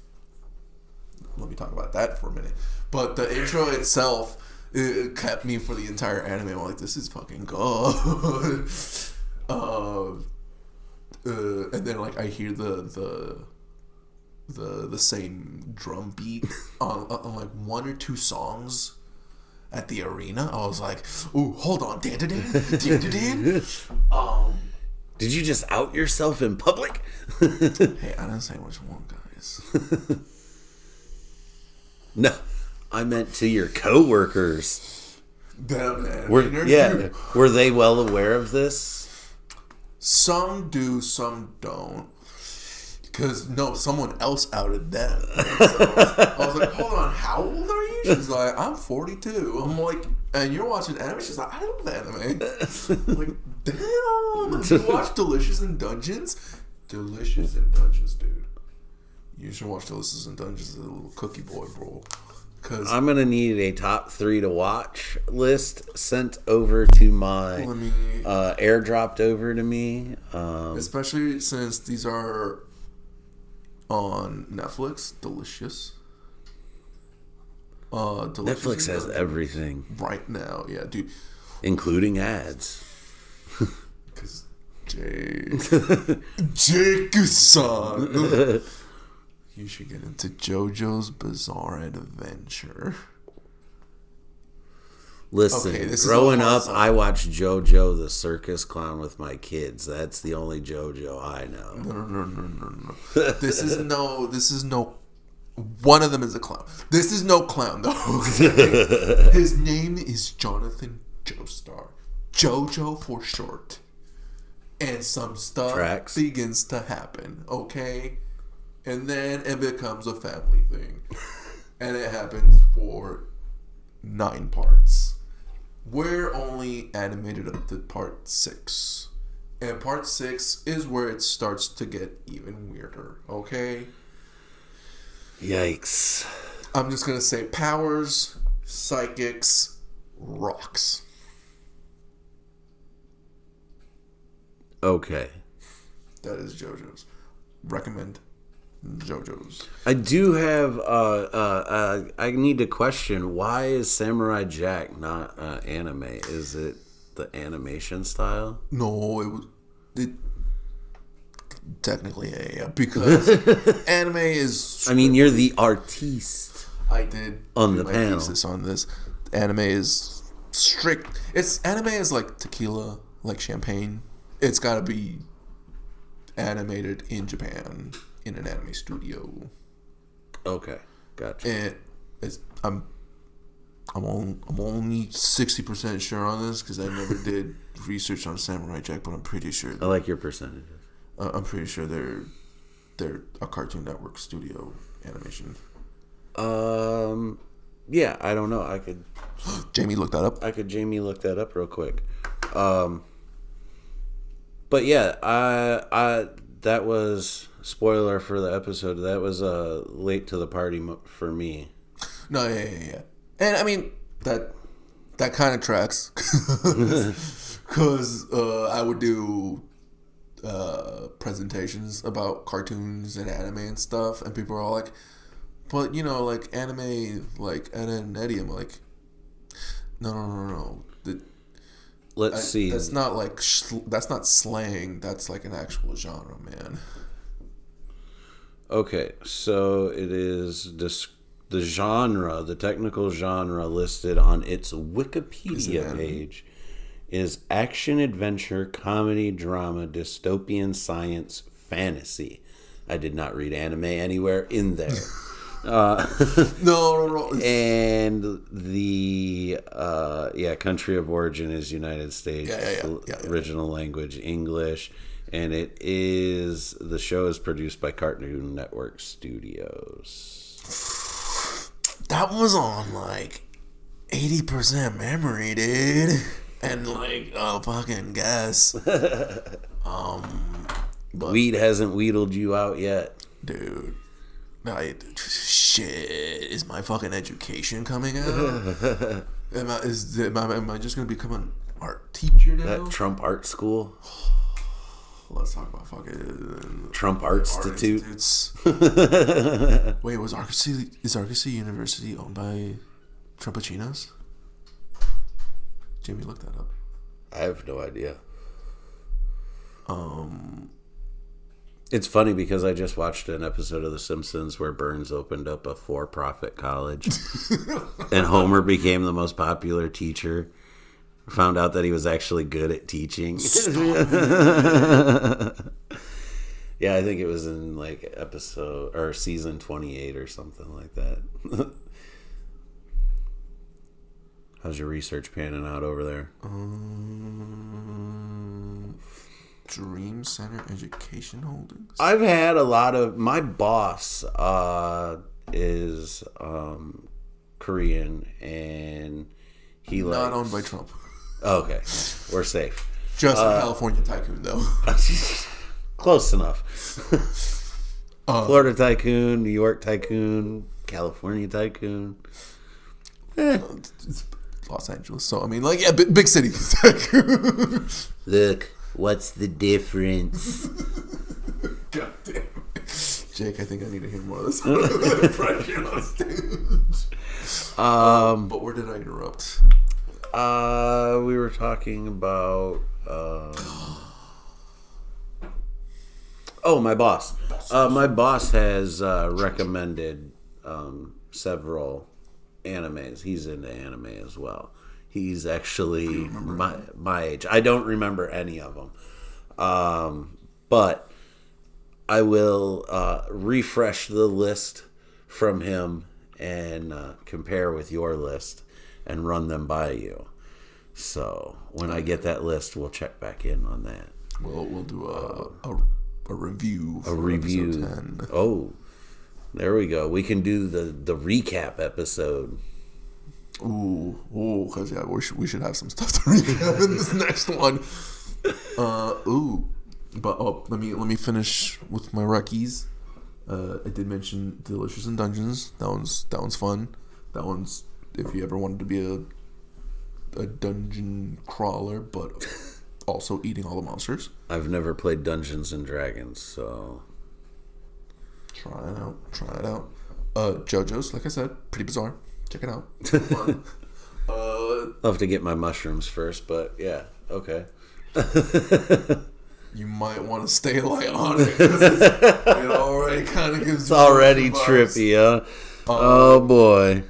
let me talk about that for a minute. But the intro itself, it kept me for the entire anime. I'm like, this is fucking good. And then like I hear the same drum beat on like 1 or 2 songs at the arena. I was like, ooh, hold on, dan. Did you just out yourself in public? Hey, I didn't say which one, guys. No, I meant to your coworkers. Damn, man. Were they well aware of this? Some do, some don't. Because, no, someone else outed them. So I was like, hold on, how old are you? She's like, I'm 42. I'm like, and you're watching anime? She's like, I love anime. I'm like, damn. You watch Delicious in Dungeons? Delicious in Dungeons, dude. You should watch Delicious in Dungeons as a little cookie boy, bro. Cause I'm going to need a top 3 to watch list sent over to my... airdropped over to me. Especially since these are on Netflix. Delicious. Netflix has everything. Right now, yeah, dude. Including ads. Because Jake-san. You should get into JoJo's Bizarre Adventure. Listen, Okay, this is growing all up, I watched JoJo the Circus Clown with my kids. That's the only JoJo I know. No. This is no. One of them is a clown. This is no clown, though. Okay? His name is Jonathan Joestar. JoJo for short. And some stuff begins to happen, okay? And then it becomes a family thing. And it happens for 9 parts. We're only animated up to part 6. And part 6 is where it starts to get even weirder, okay? Yikes. I'm just gonna say powers, psychics, rocks. Okay. That is JoJo's. Recommend JoJo's. I do have, I need to question, why is Samurai Jack not anime? Is it the animation style? No, it technically because anime is... I mean, you're the artiste. I did on do the my panel thesis on this. Anime is strict. Anime is like tequila, like champagne. It's got to be animated in Japan in an anime studio. Okay, gotcha. I'm only 60% sure on this because I never did research on Samurai Jack, but I'm pretty sure. I like your percentages. I'm pretty sure they're a Cartoon Network studio animation. Yeah, I don't know. I could Jamie look that up. Jamie look that up real quick. But yeah, I that was spoiler for the episode. That was late to the party for me. No, yeah. And I mean that kind of tracks because I would do presentations about cartoons and anime and stuff, and people are all like, but like anime, like Ed, Edd n Eddy. I'm like, no. Let's see. That's not like that's not slang. That's like an actual genre, man. Okay, so it is the genre, the technical genre listed on its Wikipedia page is action, adventure, comedy, drama, dystopian, science, fantasy. I did not read anime anywhere in there. No. And the country of origin is United States. Yeah. Original language English, and the show is produced by Cartoon Network Studios. That was on like 80% memory, dude, and like fucking guess. But, Weed hasn't wheedled you out yet, dude. Shit, is my fucking education coming out? Am I just gonna become an art teacher now? That Trump Art School. Let's talk about fucking Trump Art Institute. Wait, is Argosy University owned by Trumpuccinos? Jamie, look that up. I have no idea. It's funny because I just watched an episode of The Simpsons where Burns opened up a for-profit college and Homer became the most popular teacher Found out that he was actually good at teaching. Yeah, I think it was in like episode or season 28 or something like that. How's your research panning out over there? Dream Center Education Holdings. I've had a lot of my boss is Korean, and he Not owned by Trump. Okay, we're safe. Just a California tycoon, though. Close enough. Florida tycoon, New York tycoon, California tycoon. It's Los Angeles, so I mean, like, yeah, big city tycoon. Look, what's the difference? God damn it. Jake, I think I need to hear more of this impression on stage. But where did I interrupt? We were talking about my boss. My boss has recommended several animes. He's into anime as well. He's actually my age. I don't remember any of them, but I will refresh the list from him and compare with your list and run them by you. So when I get that list, we'll check back in on that. We'll do a review. A review. Episode 10. Oh, there we go. We can do the recap episode. Because yeah, we should have some stuff to recap in this next one. But let me finish with my recce's. I did mention Delicious in Dungeons. That one's fun. That one's if you ever wanted to be a dungeon crawler, but also eating all the monsters. I've never played Dungeons and Dragons, so try it out. JoJo's, like I said, pretty bizarre. Check it out. I'll have to get my mushrooms first, but yeah, okay. You might want to stay light on it because it already kind of gives. It's already trippy, huh? Oh boy.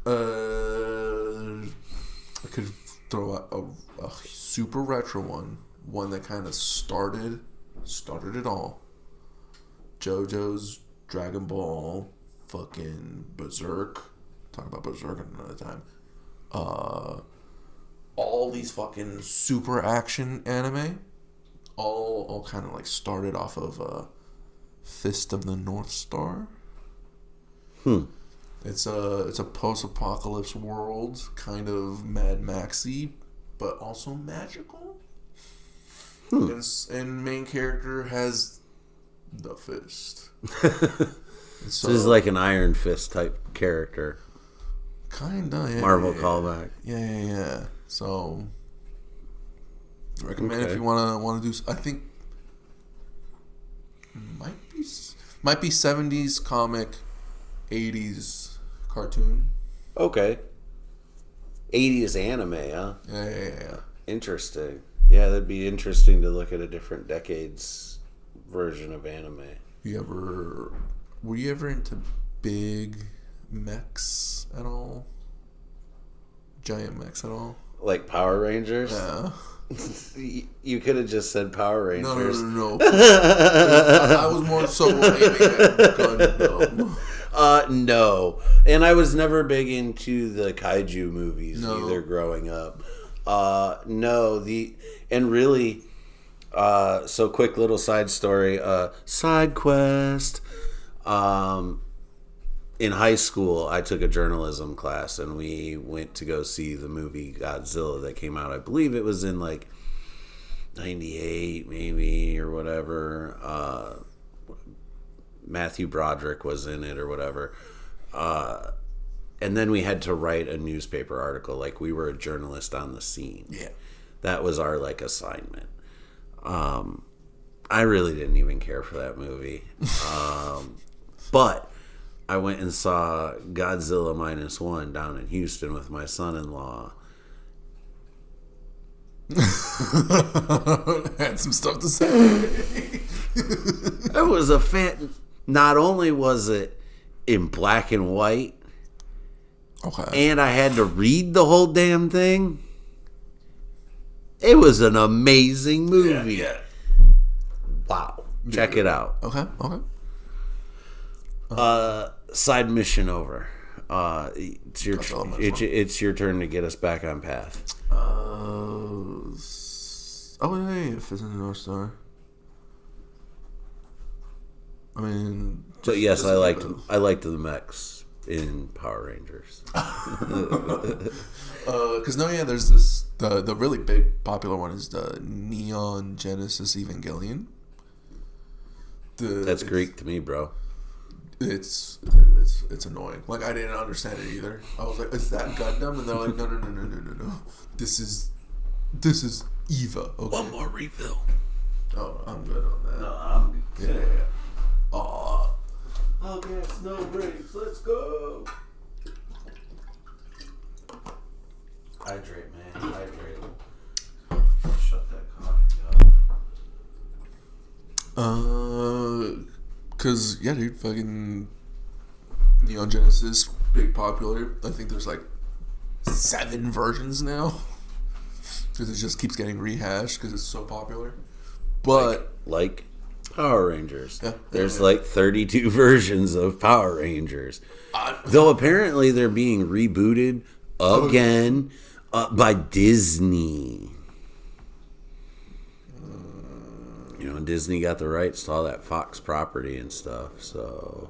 I could throw out a super retro one that kind of started it all. JoJo's Dragon Ball, fucking Berserk. Talk about Berserk another time. All these fucking super action anime, all kind of like started off of Fist of the North Star. It's a post-apocalypse world, kind of Mad Maxy, but also magical. And main character has the fist. So this is like an Iron Fist type character. Kinda, yeah. Marvel callback. Yeah. So, recommend if you wanna do. I think might be 70s comic, 80s cartoon. Okay. 80s anime, huh? Yeah. Interesting. Yeah, that'd be interesting to look at a different decades version of anime. Were you ever into big mechs at all? Giant mechs at all? Like Power Rangers? Yeah. You could have just said Power Rangers. No. I was more so aiming at Gundam. No. And I was never big into the kaiju movies either growing up. So quick little side story, side quest. In high school, I took a journalism class, and we went to go see the movie Godzilla that came out. I believe it was in like 98 maybe or whatever. Matthew Broderick was in it or whatever. And then we had to write a newspaper article, like we were a journalist on the scene. Yeah. That was our like assignment. I really didn't even care for that movie. But I went and saw Godzilla -1 down in Houston with my son-in-law. Had some stuff to say. It was not only was it in black and white, okay, and I had to read the whole damn thing. It was an amazing movie. Yeah. Wow. Check it out. Okay. Side mission over. It's your turn to get us back on path. Fist in the North Star. I mean, But yes, I liked the mechs in Power Rangers. There's this the really big popular one is the Neon Genesis Evangelion. That's Greek to me, bro. It's annoying. Like, I didn't understand it either. I was like, "Is that Gundam?" And they're like, "No. This is Eva." Okay. One more refill. Oh, I'm good on that. No, I'm Yeah. Aw. I'll get snow brakes. Let's go. Hydrate, man. Hydrate. Shut that coffee off. Cause yeah, dude, fucking Neon Genesis, big popular. I think there's like 7 versions now. Cause it just keeps getting rehashed because it's so popular. But Like Power Rangers. Yeah. There's like 32 versions of Power Rangers. Though apparently they're being rebooted again by Disney. You know, Disney got the rights to all that Fox property and stuff. So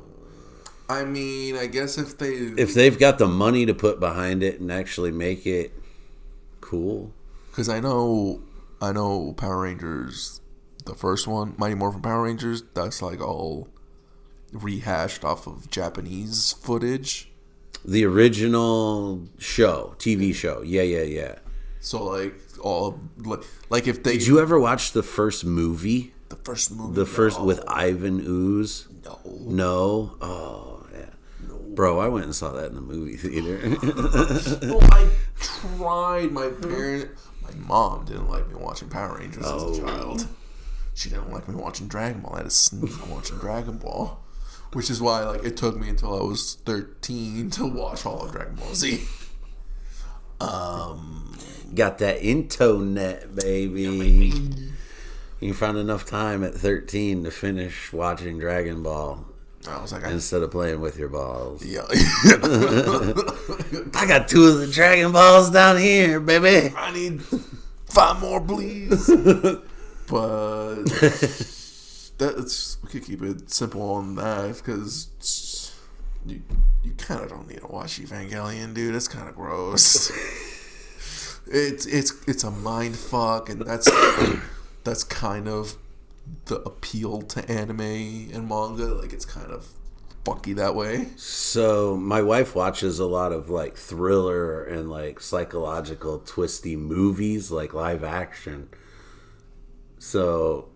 I mean, I guess if they've got the money to put behind it and actually make it cool. because I know Power Rangers, the first one, Mighty Morphin Power Rangers, that's like all rehashed off of Japanese footage. The original show, TV show. Yeah. So like all like if they Did you ever watch the first movie? the first movie, The first with Ivan Ooze? No? Oh, yeah. Bro, I went and saw that in the movie theater. Well, I tried. My mom didn't like me watching Power Rangers as a child. She didn't like me watching Dragon Ball. I had to sneak watching Dragon Ball, which is why like it took me until I was 13 to watch all of Dragon Ball Z. Got that internet, baby. You found enough time at 13 to finish watching Dragon Ball I was like, instead of playing with your balls. yeah. I got 2 of the Dragon Balls down here, baby. I need 5 more, please. But we could keep it simple on that because you kind of don't need to watch Evangelion, dude. It's kind of gross. It's a mind fuck, and that's kind of the appeal to anime and manga. Like, it's kind of fucky that way. So my wife watches a lot of like thriller and like psychological twisty movies, like live action. So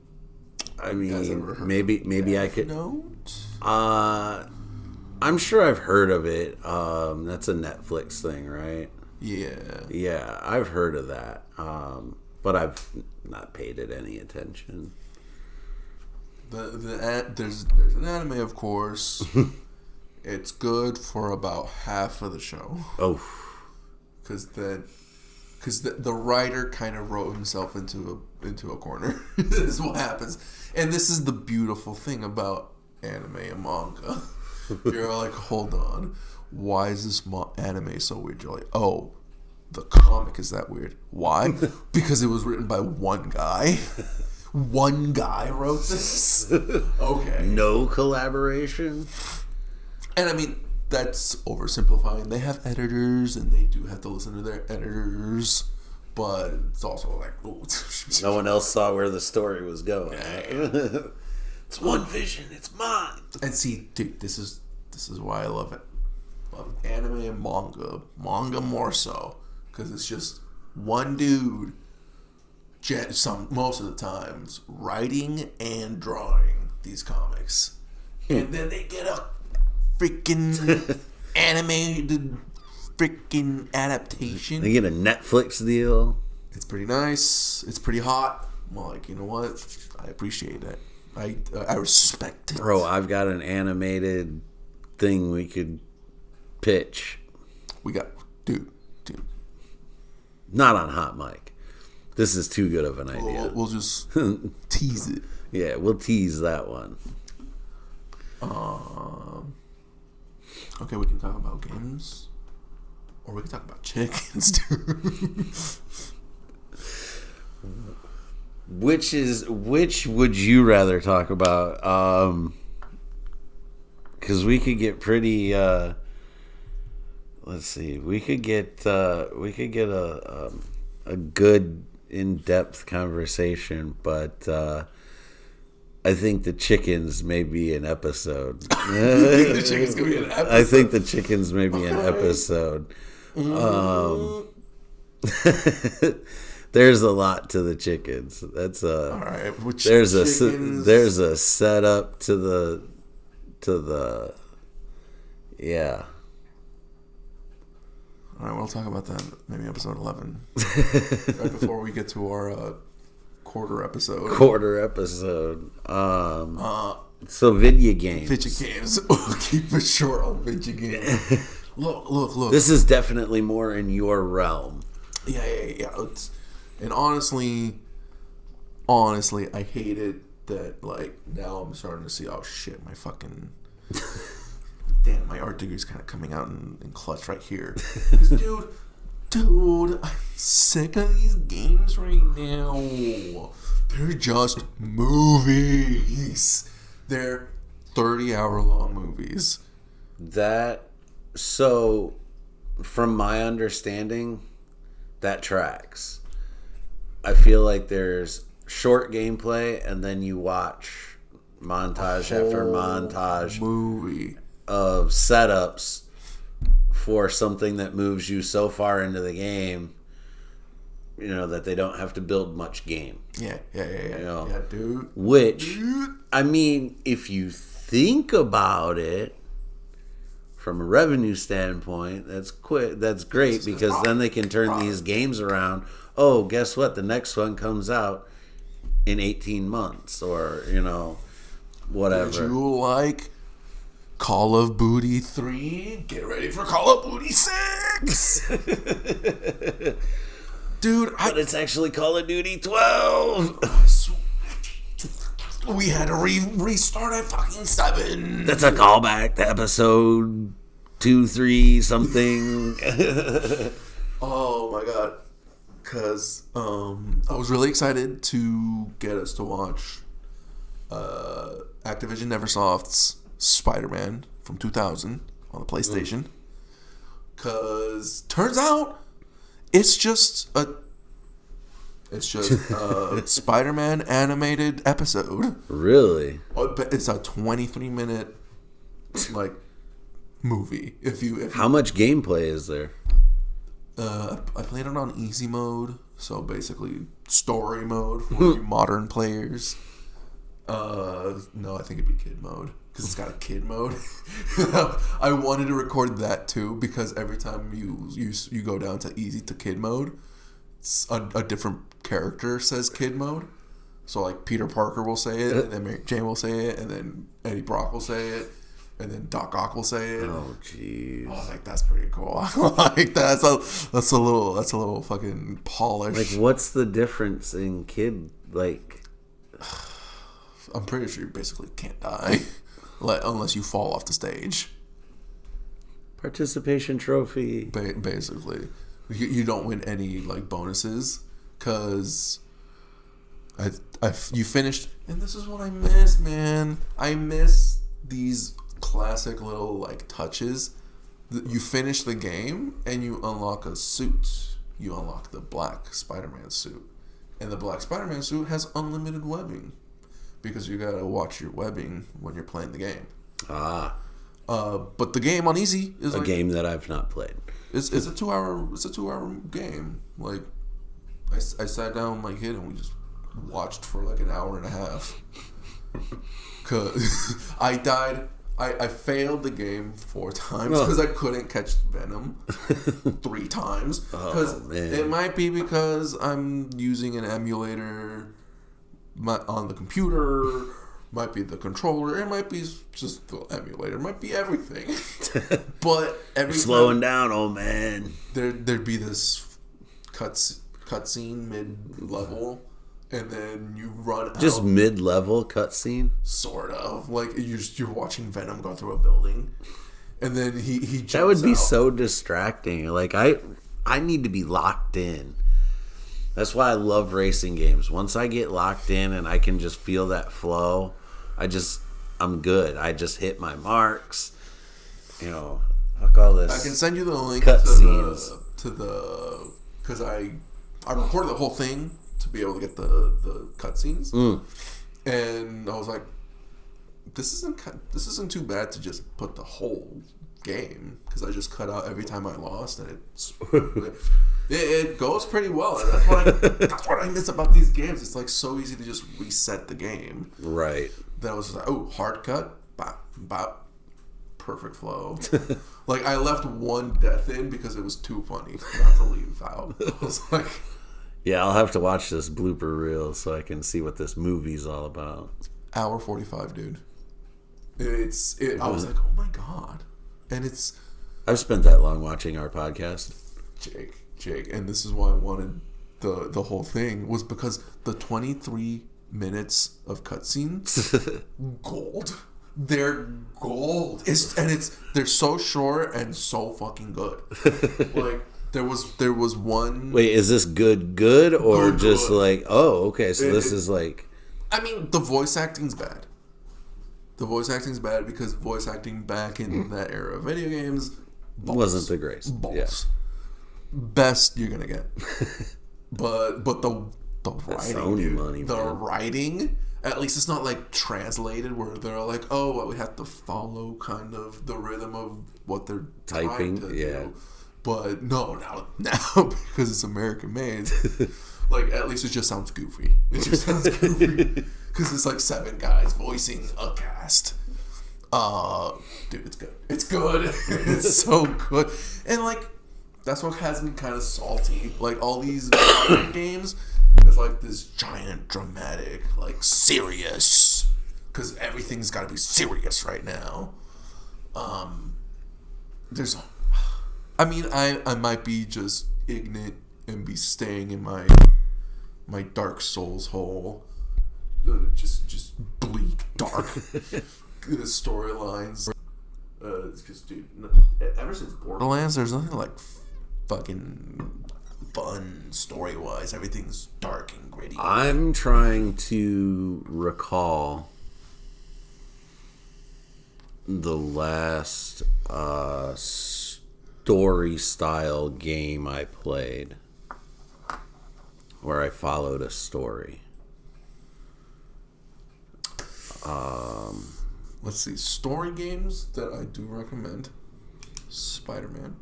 I mean, maybe I could. Note? I'm sure I've heard of it. That's a Netflix thing, right? Yeah. Yeah, I've heard of that. But I've not paid it any attention. There's an anime, of course. It's good for about half of the show. Oh, Because the writer kind of wrote himself into a corner. This is what happens, and this is the beautiful thing about anime and manga. You're like, hold on, why is this anime so weird? You're like, oh, the comic is that weird. Why? Because it was written by one guy. One guy wrote this. Okay. no collaboration. And I mean, that's oversimplifying. They have editors, and they do have to listen to their editors. But it's also like, oh, No one else saw where the story was going. It's one vision. It's mine. and see, dude, this is why I love it. Love anime and manga. Manga more so, because it's just one dude. Most of the times, writing and drawing these comics, and then they get a freaking animated freaking adaptation. They get a Netflix deal. It's pretty nice. It's pretty hot. I'm like, you know what? I appreciate it. I respect it. Bro, I've got an animated thing we could pitch. We got dude. Not on Hot Mic. This is too good of an idea. We'll just tease it. Yeah, we'll tease that one. Okay, we can talk about games, or we can talk about chickens too. Which would you rather talk about? Because we could get pretty. Let's see. We could get a good in-depth conversation, but I think the chickens may be an episode. The chickens gonna be an episode. I think the chickens may be an episode. There's a lot to the chickens. That's a all right. there's a setup to the yeah. All right, we'll talk about that maybe episode 11, right before we get to our quarter episode. So video games. Video games. Keep it short on video games. Look. This is definitely more in your realm. Yeah. And honestly, I hate it that like now I'm starting to see. Oh shit, my fucking. Damn, my art degree's kind of coming out in clutch right here. Dude, I'm sick of these games right now. They're just movies. They're 30-hour-long movies. So, from my understanding, that tracks. I feel like there's short gameplay, and then you watch montage after montage movie of setups for something that moves you so far into the game, that they don't have to build much game. Yeah, dude. Which, I mean, if you think about it from a revenue standpoint, that's great, because then they can turn these games around. Oh, guess what? The next one comes out in 18 months, or whatever. Would you like Call of Booty 3? Get ready for Call of Booty 6! Dude, but it's actually Call of Duty 12! We had to restart at fucking 7. That's a callback to episode 2, 3, something. Oh my god. Because I was really excited to get us to watch Activision Neversoft's Spider-Man from 2000 on the PlayStation. Because turns out it's just a Spider-Man animated episode. Really? It's a 23-minute movie. How much gameplay is there? I played it on easy mode, so basically story mode for you modern players. No, I think it'd be kid mode, because it's got a kid mode. I wanted to record that too, because every time you go down to easy to kid mode, a different character says kid mode. So like Peter Parker will say it, and then Mary Jane will say it, and then Eddie Brock will say it, and then Doc Ock will say it. Oh jeez. I was like, that's pretty cool. Like that's a little fucking polished. Like, what's the difference in kid? Like, I'm pretty sure you basically can't die, unless you fall off the stage. Participation trophy. Basically, you don't win any bonuses, because you finished, and this is what I miss, man. I miss these classic little touches. You finish the game and you unlock a suit. You unlock the black Spider-Man suit, and the black Spider-Man suit has unlimited webbing, because you gotta watch your webbing when you're playing the game. But the game on easy is a game that I've not played. It's a 2-hour game. I sat down with my kid and we just watched for an hour and a half. Cause I died. I failed the game 4 times because I couldn't catch Venom 3 times. Because it might be because I'm using an emulator on the computer. Might be the controller. It might be just the emulator. It might be everything. But every slowing down, old man. There'd be this cutscene mid-level, and then you run out. Just mid-level cutscene? Sort of. Like, you're watching Venom go through a building, and then he jumps That would be out. so distracting. Like, I need to be locked in. That's why I love racing games. Once I get locked in and I can just feel that flow, I'm good. I just hit my marks. You know, fuck all this. I can send you the link Cutscenes. to the because I recorded the whole thing to be able to get the cutscenes, and I was like, this isn't too bad to just put the whole game, because I just cut out every time I lost, and it goes pretty well. That's what I miss about these games. It's like so easy to just reset the game. Right. Then I was just like, oh, hard cut, bop, bop, perfect flow. Like, I left one death in because it was too funny not to leave out. I was like, yeah, I'll have to watch this blooper reel so I can see what this movie's all about. hour 45, dude. I was like, oh my god. And I've spent that long watching our podcast. Jake, and this is why I wanted the whole thing, was because the 23 minutes of cutscenes, gold. They're gold. They're so short and so fucking good. Like, there was one. Wait, is this good or Good, just good. like, oh, okay, so this is like, I mean, the voice acting's bad. The voice acting's bad because voice acting back in that era of video games wasn't the greatest. balls. Yeah. Best you're gonna get. but the writing, Sony dude, money, the man. writing, at least it's not like translated where they're like, oh, well, we have to follow kind of the rhythm of what they're Typing, trying to yeah. do. But no, now because it's American made, like, at least it just sounds goofy. It just sounds goofy because it's like 7 guys voicing a cast. Dude, it's good. It's good. It's so good. And like, that's what has me kind of salty. Like, all these games, it's like this giant, dramatic, like, serious, because everything's got to be serious right now. I mean, I might be just ignorant and be staying in my Dark Souls hole. Just bleak, dark storylines. It's just, dude, ever since Borderlands, there's nothing like fucking fun story-wise. Everything's dark and gritty. I'm trying to recall the last story-style game I played where I followed a story. Let's see. Story games that I do recommend. Spider-Man.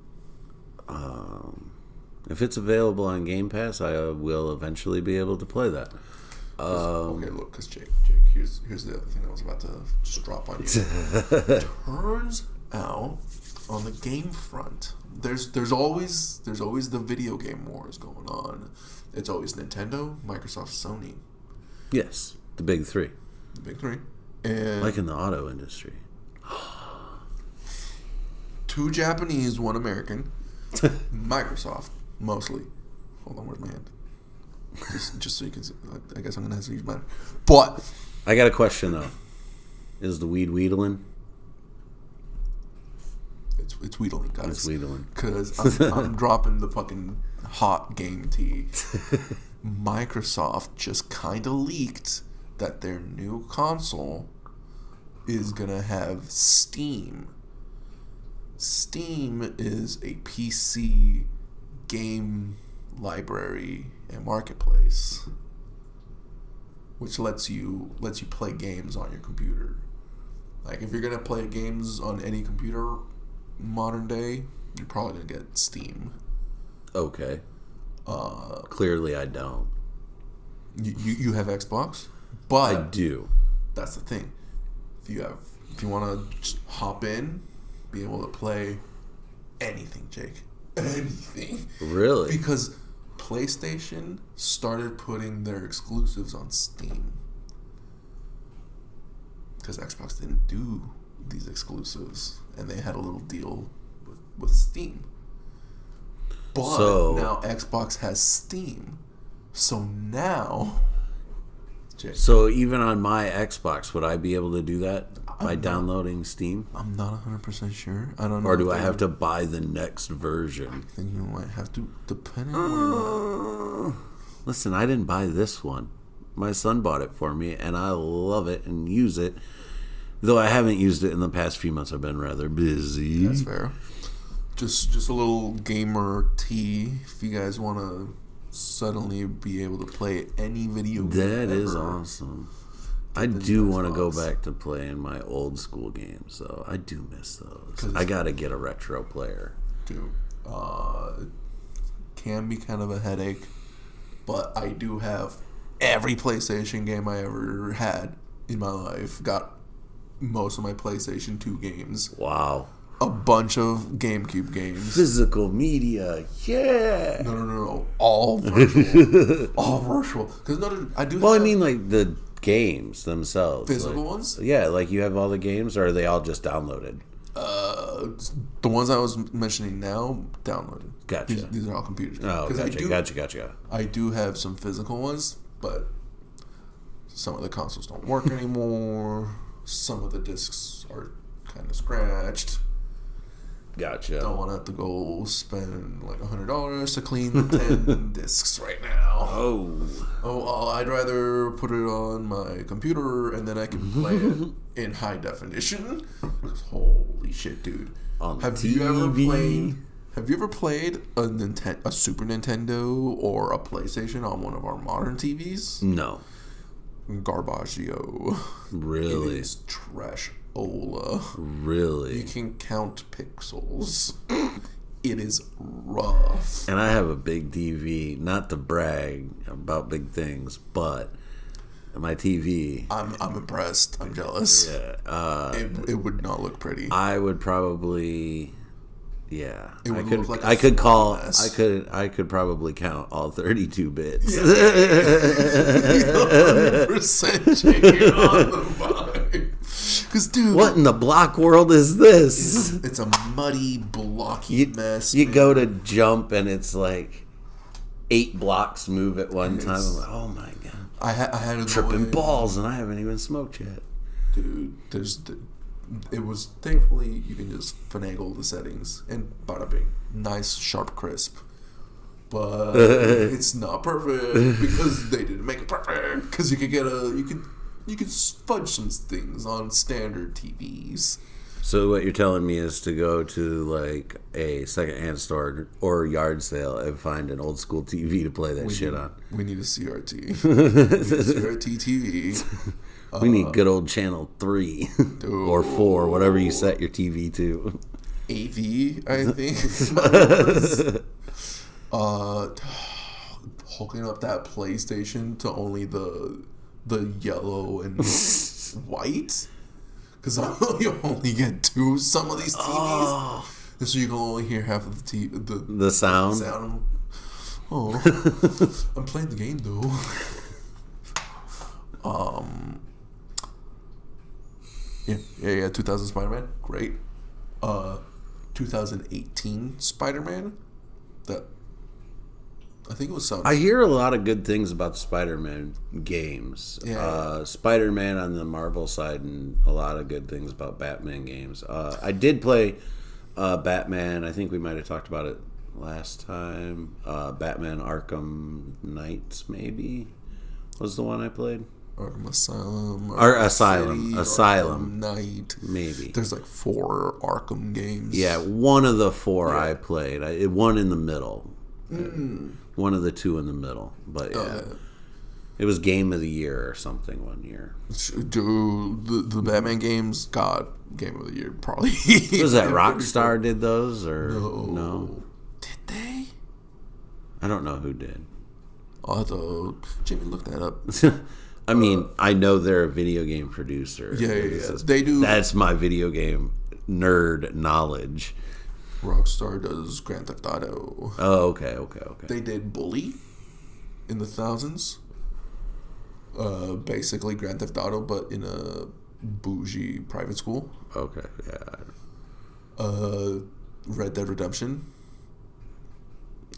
If it's available on Game Pass, I will eventually be able to play that. Okay, look, because Jake, here's the other thing I was about to just drop on you. Turns out, on the game front, there's always the video game wars going on. It's always Nintendo, Microsoft, Sony, Yes, the big three. the big three, and Like in the auto industry. 2 Japanese, 1 American. Microsoft, mostly. Hold on, where's my hand? Just so you can see. I guess I'm gonna have to use mine. But I got a question though. Is the weed wheedling? it's wheedling, guys. It's wheedling. Because I'm dropping the fucking hot game tea. Microsoft just kind of leaked that their new console is going to have Steam. Steam is a PC game library and marketplace, which lets you play games on your computer. Like, if you're going to play games on any computer modern day, you're probably going to get Steam. Okay. Clearly I don't. You have Xbox, but I do. that's the thing. If you want to just hop in, be able to play anything, Jake, anything, Really? because PlayStation started putting their exclusives on Steam because Xbox didn't do these exclusives, and they had a little deal with Steam. But So- now Xbox has Steam. So now... Jay, So even on my Xbox, would I be able to do that by downloading Steam? I'm not 100% sure. I don't know. Or do if I they have to buy the next version? I think you might have to, depending on... Listen, I didn't buy this one. My son bought it for me, and I love it and use it. Though I haven't used it in the past few months. I've been rather busy. That's fair. Just a little gamer tea. If you guys want to suddenly be able to play any video game That is ever. awesome. I the do new want to go Xbox. back to playing my old school games, though. I do miss those. 'Cause- I got to get a retro player. Dude, it can be kind of a headache, but I do have every PlayStation game I ever had in my life. Got most of my PlayStation 2 games. Wow. A bunch of GameCube games. Physical media. Yeah. No. All virtual. All virtual. Because I do Well, I have mean, like the games themselves. physical like, ones. Yeah, like you have all the games, or are they all just downloaded? The ones I was mentioning now, downloaded. Gotcha. These are all computers. Oh, 'Cause gotcha. I do have some physical ones, but some of the consoles don't work anymore. Some of the discs are kind of scratched. Gotcha. Don't want to have to go spend like $100 to clean the 10 discs right now. Oh. I'd rather put it on my computer and then I can play it in high definition. 'Cause holy shit, dude! On Have TV. you ever played a Super Nintendo or a PlayStation on one of our modern TVs? No. Garbaggio. Really? It is trash-ola. Really? You can count pixels. It is rough. And I have a big TV, not to brag about big things, but my TV, I'm impressed. I'm jealous. It would not look pretty. I would probably, yeah. It would I could, look like a I could call, mess. I could probably count all 32 bits. 100% Jake, on the vibe. Because, dude, What in the block world is this? it's a muddy, blocky mess. You man. go to jump and it's like 8 blocks move at one time. I'm like, oh my god. I had to go Tripping in. balls and I haven't even smoked yet. Dude, it was, thankfully, you can just finagle the settings and bada bing. Nice, sharp, crisp. But it's not perfect because they didn't make it perfect. Because you could get you could fudge some things on standard TVs. So what you're telling me is to go to like a secondhand store or yard sale and find an old school TV to play that shit on. We need a CRT. CRT TV. We need good old channel 3 or 4, whatever you set your TV to. AV, I think. Hooking up that PlayStation to only the yellow and white, because you only get some of these TVs, and so you can only hear half of The sound. sound. Oh, I'm playing the game though. Yeah. 2000 Spider-Man, great. 2018 Spider-Man, that I think it was some. I hear a lot of good things about the Spider-Man games. Yeah. Spider-Man on the Marvel side, and a lot of good things about Batman games. I did play Batman. I think we might have talked about it last time. Batman Arkham Knight, maybe, was the one I played. Arkham Asylum. Or Asylum. Asylum. Arkham Knight. Maybe. There's like 4 Arkham games. Yeah, one of the 4 I played. One in the middle. One of the 2 in the middle. But yeah. It was Game of the Year or something one year. Dude, the Batman games, God, Game of the Year, probably. Was that Rockstar did those? Or no? Did they? I don't know who did. I'll have to... Jimmy, look that up. I mean, I know they're a video game producer. Yeah. They do... That's my video game nerd knowledge. Rockstar does Grand Theft Auto. Oh, okay. They did Bully in the thousands. Basically Grand Theft Auto, but in a bougie private school. Okay, yeah. Red Dead Redemption.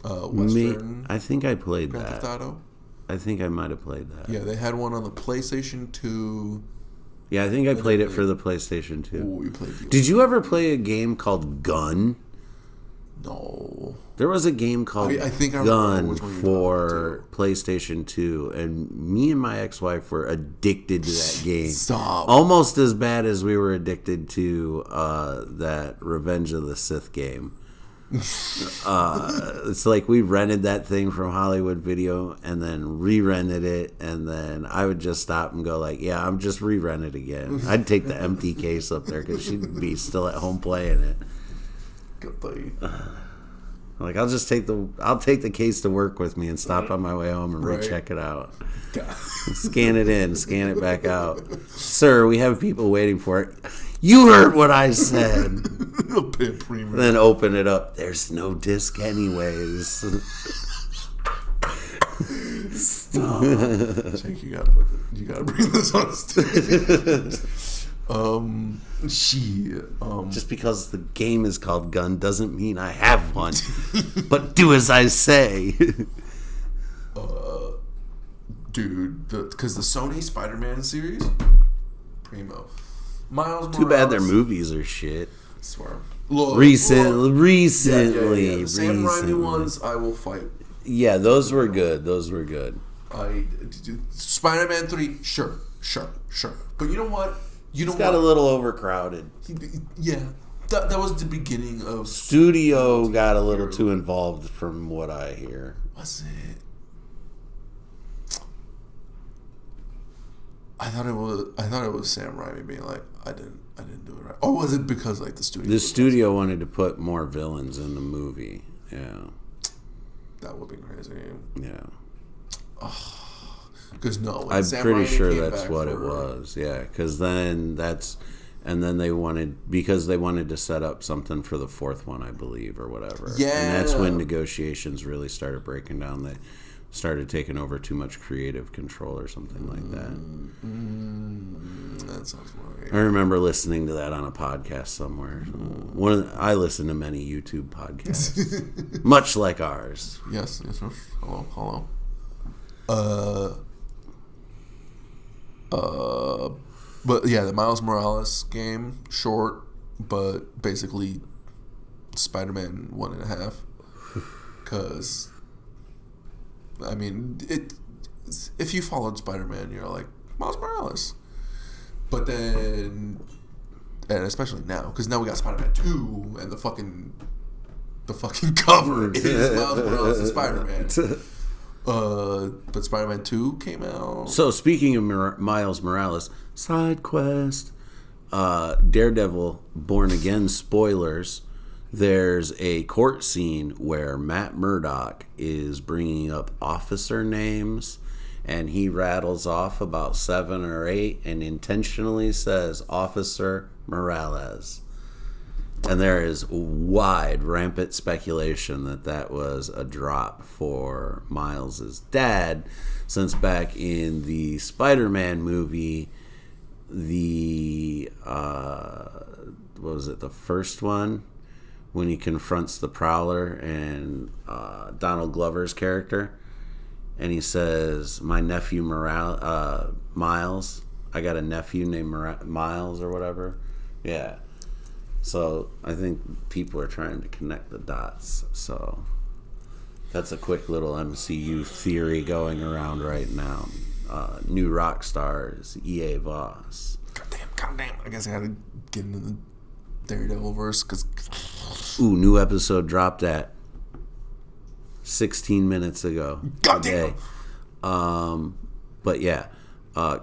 Western I think I played Grand Theft that. Auto. I think I might have played that. Yeah, they had one on the PlayStation 2. Yeah, I think I played it for the PlayStation 2. Oh, you played the Did you ever play a game called Gun? No. There was a game called I think I remember Gun which one you're for PlayStation 2, and me and my ex-wife were addicted to that game. Stop. Almost as bad as we were addicted to that Revenge of the Sith game. It's like we rented that thing from Hollywood Video and then re-rented it, and then I would just stop and go like, yeah, I'm just re-rent it again. I'd take the empty case up there because she'd be still at home playing it. Good thing. Like I'll take the case to work with me and stop on my way home and recheck it out. Scan it in, scan it back out. Sir, we have people waiting for it. You heard what I said. Pay premium. Then open it up. There's no disc anyways. Stop. Jake, you gotta bring this on stage. Just because the game is called Gun doesn't mean I have one. But do as I say. Dude, because the Sony Spider-Man series, primo. Miles Morales. Too bad their movies are shit. I swear. Recently. The Sam Raimi ones, I will fight. Yeah, those were good. Spider-Man 3, sure. But you know what? It's got a little overcrowded. Yeah. That was the beginning of... Studio got a little too involved from what I hear. Was it? I thought it was Sam Raimi being like, I didn't do it right. Or was it because like the studio? The studio wanted to put more villains in the movie. Yeah. That would be crazy. Yeah. Because I'm pretty sure that's what it was. Yeah, because then they wanted to set up something for the fourth one, I believe, or whatever. Yeah. And that's when negotiations really started breaking down. They started taking over too much creative control or something like that. That sounds right. I remember listening to that on a podcast somewhere. I listen to many YouTube podcasts, much like ours. Yes. Hello. But yeah, the Miles Morales game, short, but basically Spider-Man 1.5. Because, I mean, if you followed Spider-Man, you're like, Miles Morales. But then, and especially now, because now we got Spider-Man 2, and the fucking cover is Miles Morales and Spider-Man. But Spider-Man 2 came out. So speaking of Miles Morales, side quest, Daredevil Born Again spoilers. There's a court scene where Matt Murdock is bringing up officer names, and he rattles off about 7 or 8 and intentionally says Officer Morales. And there is wide, rampant speculation that was a drop for Miles' dad, since back in the Spider-Man movie, what was it, the first one, when he confronts the Prowler and Donald Glover's character, and he says, my nephew Miles, I got a nephew named Miles or whatever. Yeah. So I think people are trying to connect the dots. So that's a quick little MCU theory going around right now. New rock stars, EA Voss. Goddamn. I guess I gotta get into the Daredevil verse, because... Ooh, new episode dropped at 16 minutes ago. Goddamn. But yeah,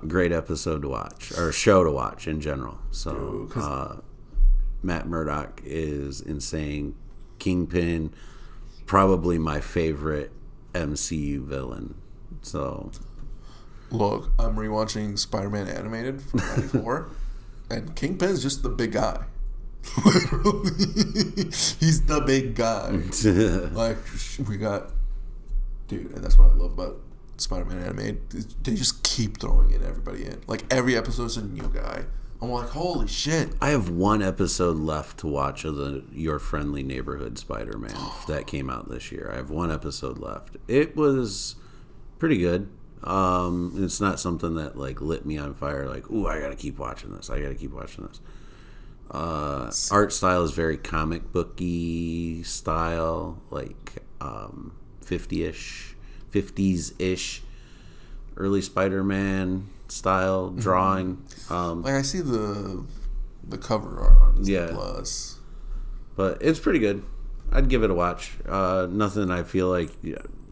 great episode to watch, or show to watch in general. So Matt Murdock is insane. Kingpin, probably my favorite MCU villain. So, look, I'm rewatching Spider-Man Animated from '94, and Kingpin's just the big guy. Literally, he's the big guy. Like, we got, dude, and that's what I love about Spider-Man Animated. They just keep throwing in everybody in. Like, every episode's a new guy. I'm like, holy shit. I have one episode left to watch of the Your Friendly Neighborhood Spider-Man that came out this year. I have one episode left. It was pretty good. It's not something that like lit me on fire. Like, ooh, I gotta keep watching this. Art style is very comic booky style, like 50s-ish, early Spider-Man style drawing. Like I see the cover art on Disney Plus, but it's pretty good. I'd give it a watch. Nothing I feel like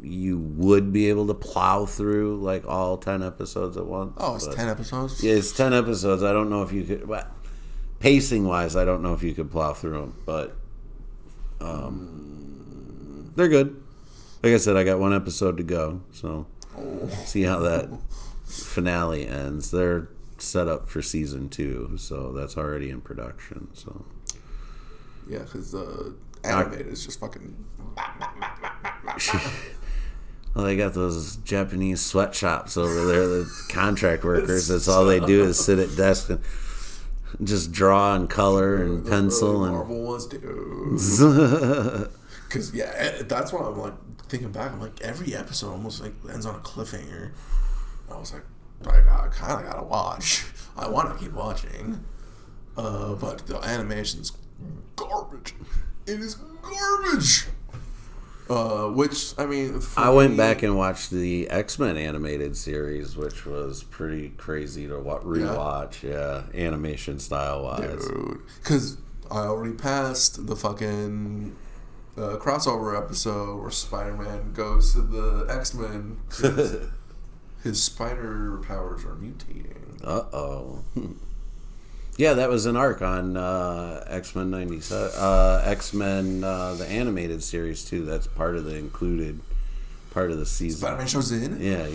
you would be able to plow through like all 10 episodes at once. Oh, it's 10 episodes? Yeah, it's 10 episodes. I don't know if you could, pacing wise, I don't know if you could plow through them, but they're good. Like I said, I got one episode to go, so see how that finale ends. They're set up for season 2, so that's already in production. So yeah, because animated is just fucking. Well, they got those Japanese sweatshops over there, the contract workers. That's all they do is sit at desks and just draw and color and pencil. And Marvel ones do. Because, yeah, that's why I'm like, thinking back, I'm like, every episode almost like ends on a cliffhanger. I was like, I kind of gotta watch. I want to keep watching. But the animation's garbage. It is garbage. Which, I mean... I went back and watched the X-Men animated series, which was pretty crazy to rewatch. Yeah, animation style-wise. Dude. Because I already passed the fucking crossover episode where Spider-Man goes to the X-Men. His spider powers are mutating. Uh-oh. Yeah, that was an arc on X-Men 97. X-Men, the animated series, too. That's part of the included part of the season. Spider-Man shows in? Yeah.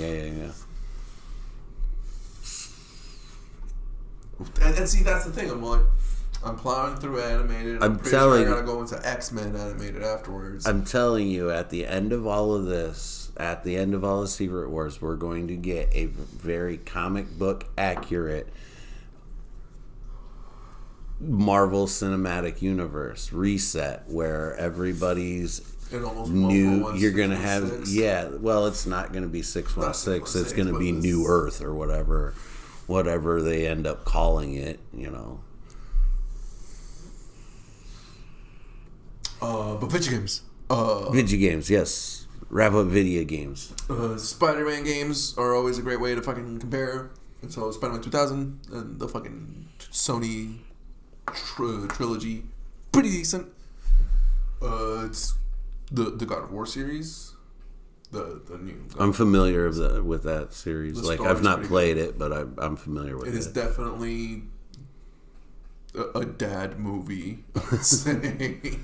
And see, that's the thing. I'm like, I'm plowing through animated. I'm pretty sure I gotta go into X-Men animated afterwards. I'm telling you, at the end of all of this, at the end of all the Secret Wars, we're going to get a very comic book accurate Marvel Cinematic Universe reset where everybody's new. You're gonna have well, it's not gonna be 616. It's gonna be New Earth or whatever they end up calling it. You know. But video games. Video games, yes. Wrap up video games. Spider-Man games are always a great way to fucking compare. And so Spider-Man 2000 and the fucking Sony trilogy, pretty decent. It's the God of War series, the new. I'm familiar with that series. Like I've not played it, but I'm familiar with it. It is definitely a dad movie. I'd say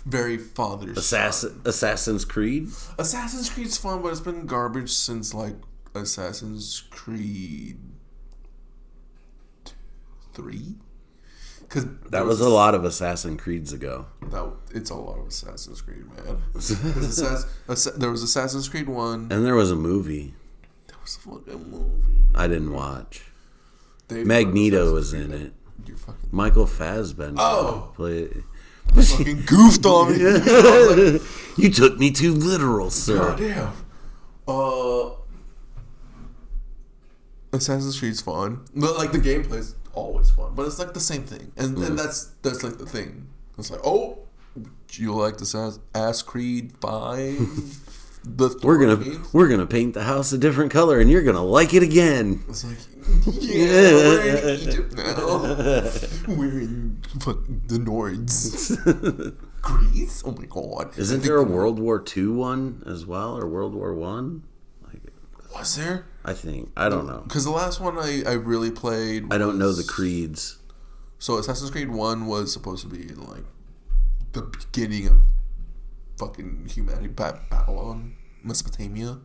very father's. Assassin's Creed. Assassin's Creed's fun, but it's been garbage since like Assassin's Creed 3. Because that was a lot of Assassin's Creeds ago. It's a lot of Assassin's Creed, man. There was Assassin's Creed 1. And there was a movie. There was a fucking movie. I didn't watch. Magneto was in it. Michael Fassbender played. Fucking goofed on me. You took me too literal, sir. Goddamn. Assassin's Creed's fun. But like the gameplay's always fun. But it's like the same thing. And that's like the thing. It's like, oh, you like the Ass Creed 5? We're gonna paint the house a different color and you're gonna like it again. It's like, yeah, we're in Egypt now. We're in the Nords. Greece? Oh my god. Isn't there a World War II one as well, or World War One? Was there? I think. I don't know. Because the last one I really played I don't know the creeds. So Assassin's Creed 1 was supposed to be like the beginning of fucking humanity, Babylon, Mesopotamia.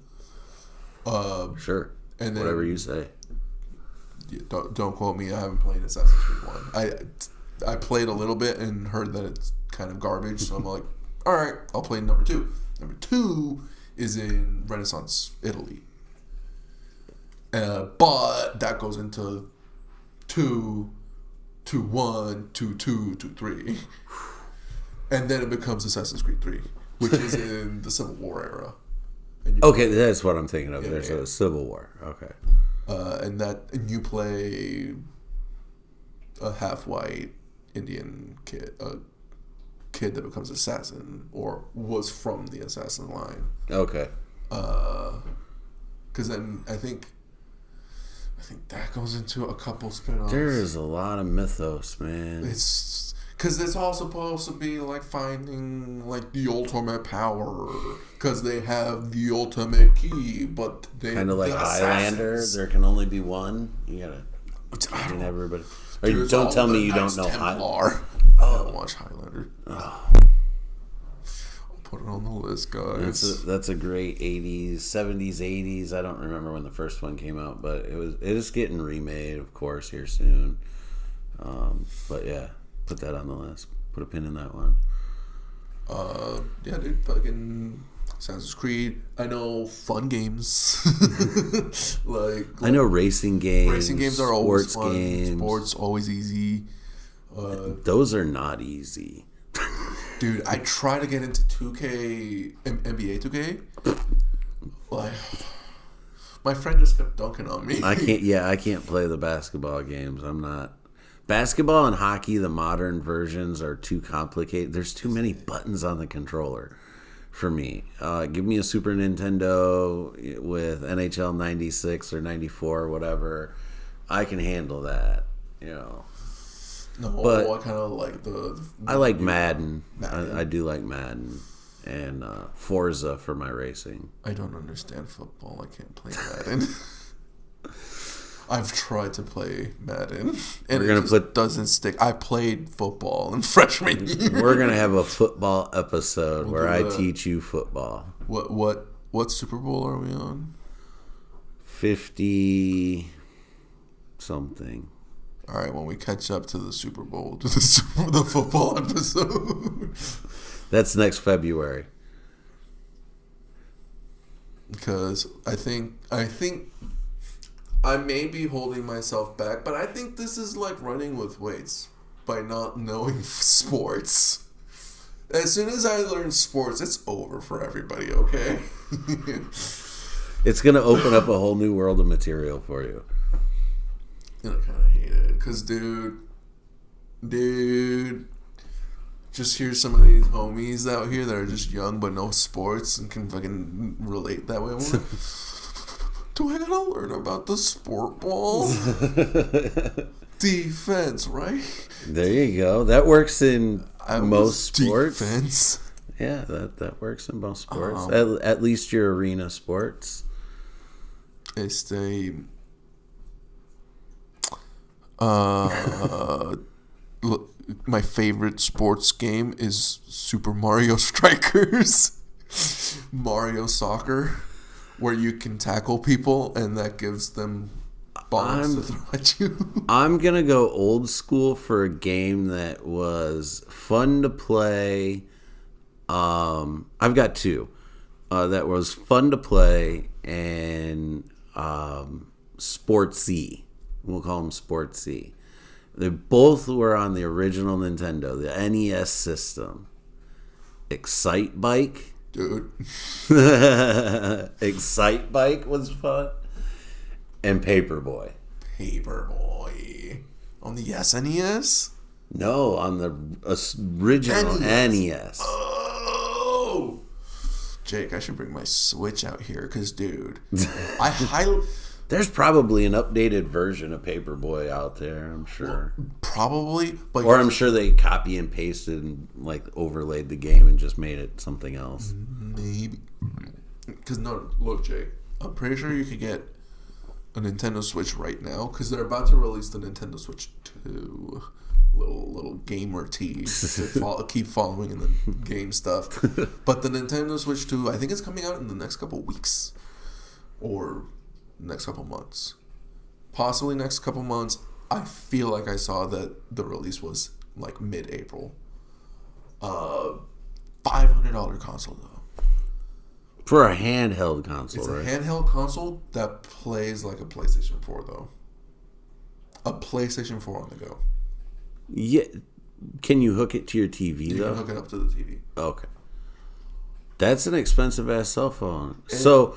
Sure. And then, whatever you say. Yeah, don't quote me. I haven't played Assassin's Creed 1. I played a little bit and heard that it's kind of garbage. So I'm like, all right, I'll play number 2. Number 2 is in Renaissance Italy. But that goes into 2 to 1 to 2 to 3. And then it becomes Assassin's Creed 3, which is in the Civil War era. Okay, that's what I'm thinking of. There's a Civil War. Okay. And you play a half-white Indian kid, a kid that becomes assassin or was from the assassin line. Okay. Because then I think that goes into a couple spin-offs. There is a lot of mythos, man. It's because it's all supposed to be like finding like the ultimate power because they have the ultimate key, but they kind of like Highlander. There can only be one. You gotta and everybody. Or don't tell me you don't know Highlander. I don't watch Highlander. Oh. Put it on the list, guys. That's a great 80s, 70s, 80s. I don't remember when the first one came out, but it is getting remade, of course, here soon. But yeah, put that on the list. Put a pin in that one. Yeah, dude, fucking Assassin's Creed. I know fun games. I know racing games. Racing games are always fun. Games. Sports always easy. Those are not easy. Dude, I try to get into 2K, NBA 2K. Like, my friend just kept dunking on me. I can't play the basketball games. I'm not. Basketball and hockey, the modern versions are too complicated. There's too many buttons on the controller for me. Give me a Super Nintendo with NHL 96 or 94 or whatever. I can handle that, No, but I kind of like I like Madden. I do like Madden and Forza for my racing. I don't understand football. I can't play Madden. I've tried to play Madden, and it doesn't stick. I played football in freshman year. We're gonna have a football episode where I teach you football. What Super Bowl are we on? 50 something. All right, when we catch up to the Super Bowl, to the football episode. That's next February. Because I think I may be holding myself back, but I think this is like running with weights by not knowing sports. As soon as I learn sports, it's over for everybody, okay? It's going to open up a whole new world of material for you. I kind of hate it. Because, dude, just hear some of these homies out here that are just young but know sports and can fucking relate that way. Like, do I gotta learn about the sport ball? Defense, right? There you go. That works in most sports. Defense. Yeah, that works in most sports. At least your arena sports. Look, my favorite sports game is Super Mario Strikers. Mario Soccer, where you can tackle people and that gives them bombs to throw at you. I'm going to go old school for a game that was fun to play. I've got two that was fun to play and sportsy. We'll call them sportsy. They both were on the original Nintendo, the NES system. Excite Bike. Dude. Excite Bike was fun. And Paperboy. Paperboy. On the SNES? No, on the original NES. Oh! Jake, I should bring my Switch out here because, dude, There's probably an updated version of Paperboy out there, I'm sure. Well, probably. Or I'm sure they copy and pasted and like overlaid the game and just made it something else. Maybe. Because, no, look, Jake, I'm pretty sure you could get a Nintendo Switch right now because they're about to release the Nintendo Switch 2. Little gamer tea to keep following in the game stuff. But the Nintendo Switch 2, I think it's coming out in the next couple weeks. Or next couple months. Possibly next couple months. I feel like I saw that the release was like mid-April. $500 console though. For a handheld console, it's right? a handheld console that plays like a PlayStation 4 though. A PlayStation 4 on the go. Yeah. Can you hook it to your TV You though? can hook it up to the TV. Okay. That's an expensive ass cell phone. So,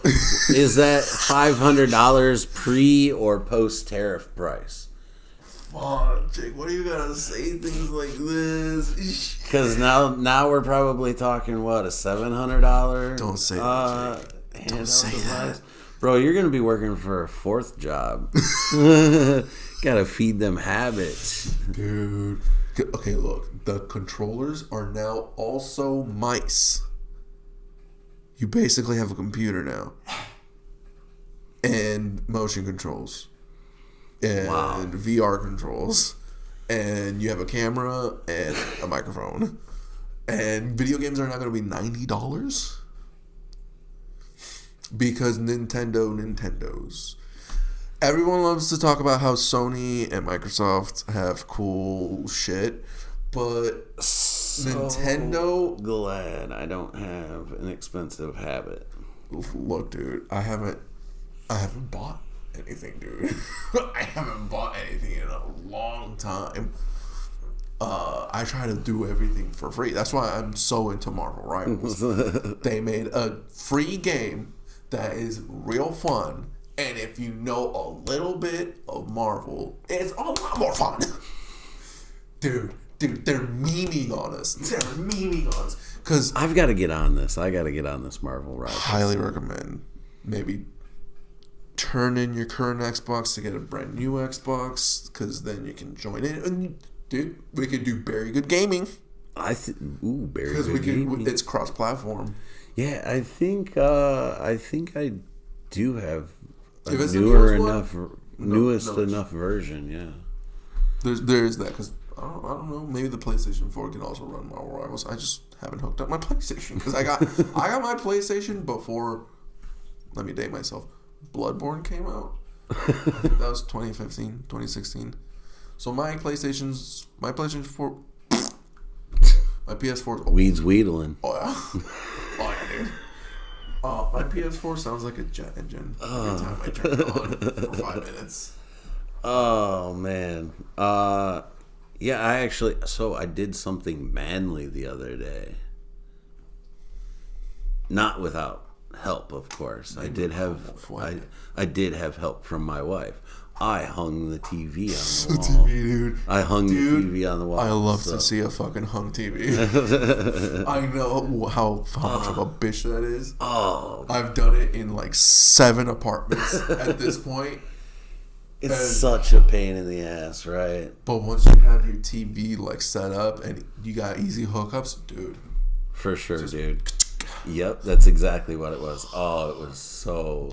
is that $500 pre or post tariff price? Fuck, Jake, why do you gotta say things like this? Because now we're probably talking what, a $700? Don't say that, Jake. Don't say that. Bro, you're gonna be working for a fourth job. Gotta feed them habits, dude. Okay, look, the controllers are now also mice. You basically have a computer now, and motion controls, and VR controls, and you have a camera and a microphone, and video games are now going to be $90 because Nintendos. Everyone loves to talk about how Sony and Microsoft have cool shit, but Nintendo. Glad I don't have an expensive habit. Look, dude, I haven't bought anything, dude. I haven't bought anything in a long time. I try to do everything for free. That's why I'm so into Marvel Rivals. They made a free game that is real fun. And if you know a little bit of Marvel, it's a lot more fun. Dude, they're memeing on us. Because I've got to get on this. I got to get on this Marvel ride. Highly recommend. Maybe turn in your current Xbox to get a brand new Xbox, because then you can join in. And, dude, we could do very good gaming. Very good Because it's cross-platform. Yeah, I think I do have a If it's newest enough version. Yeah, there's that, because I don't know, maybe the PlayStation 4 can also run Marvel Rivals. I just haven't hooked up my PlayStation, because I got my PlayStation before. Let me date myself. Bloodborne came out. I think that was 2015, 2016. So my PlayStation 4, my PS4 is Weeds Wheedling. Oh yeah, oh yeah, dude. My PS4 sounds like a jet engine every time I turn it on for 5 minutes. Oh man. Yeah, I did something manly the other day. Not without help, of course. I did have help from my wife. I hung the TV on the wall. TV, dude. I hung the TV on the wall. I love to see a fucking hung TV. I know how much of a bitch that is. Oh, I've done it in like 7 apartments at this point. It's such a pain in the ass, right? But once you have your TV like set up and you got easy hookups, dude. For sure, dude. Yep, that's exactly what it was. Oh, it was so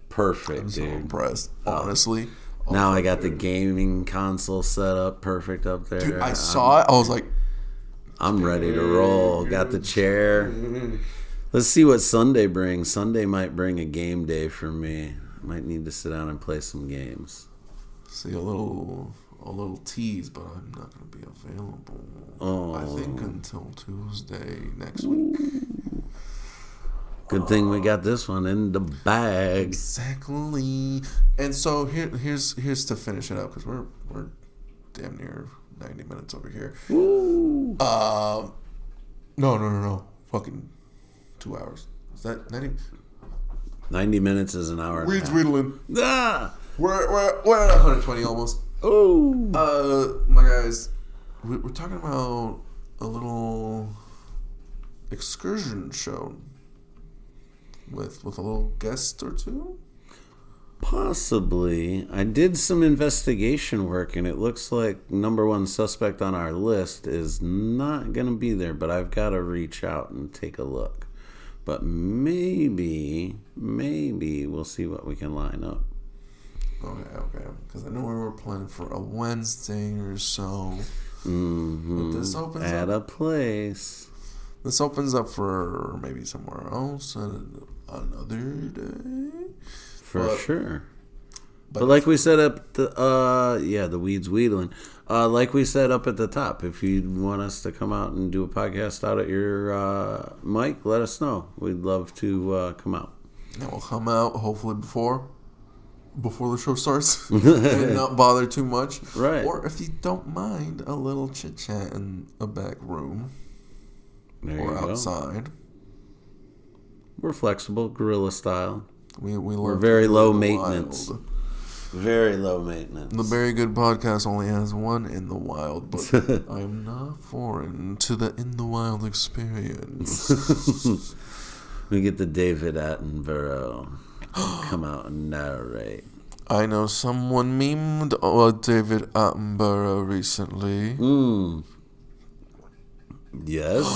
perfect, I'm dude. so impressed, honestly. Now I got the gaming console set up perfect up there. Dude, I saw it. I was like, I'm ready to roll. Got the chair. Let's see what Sunday brings. Sunday might bring a game day for me. Might need to sit down and play some games. See a little tease, but I'm not going to be available. Oh. I think until Tuesday next week. Good thing we got this one in the bag. Exactly. And so here's to finish it up, because we're damn near 90 minutes over here. Woo. No. Fucking 2 hours. Is that 90? 90 minutes is an hour. Weeds Wheedling. Ah! We're at 120 almost. Oh. My guys, we're talking about a little excursion show with a little guest or two. Possibly. I did some investigation work, and it looks like number one suspect on our list is not going to be there, but I've got to reach out and take a look. But maybe we'll see what we can line up. Okay. Because I know we were planning for a Wednesday or so. Mm-hmm. But this opens at up. a place. This opens up for maybe somewhere else another day. For sure. But like we said up the Weeds Wheedling. Like we said up at the top, if you want us to come out and do a podcast out at your mic, let us know. We'd love to come out. And we'll come out hopefully before before the show starts and not bother too much. Right. Or if you don't mind, a little chit chat in a back room There or you go. outside. We're flexible, guerrilla style. We're very low maintenance. Very low maintenance. The Very Good Podcast only has one in the wild, but I'm not foreign to the in the wild experience. We get the David Attenborough come out and narrate. I know someone memed David Attenborough recently. Yes.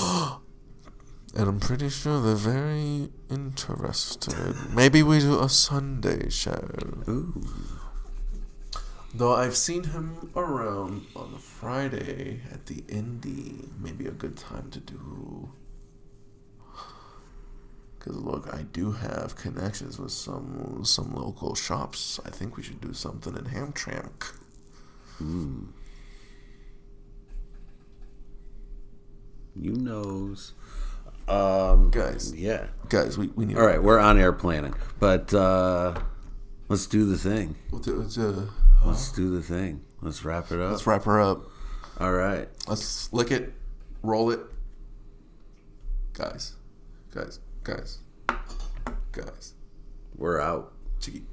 And I'm pretty sure they're very interested. Maybe we do a Sunday show. Ooh. Though I've seen him around on a Friday at the Indie. Maybe a good time to do. Because look, I do have connections with some local shops. I think we should do something in Hamtramck. You knows. Guys, Yeah. we need. All right, we're on air planning, but let's do the thing. Let's do the thing. Let's wrap it up. Let's wrap her up. All right. Let's lick it, roll it. Guys. We're out. Cheeky.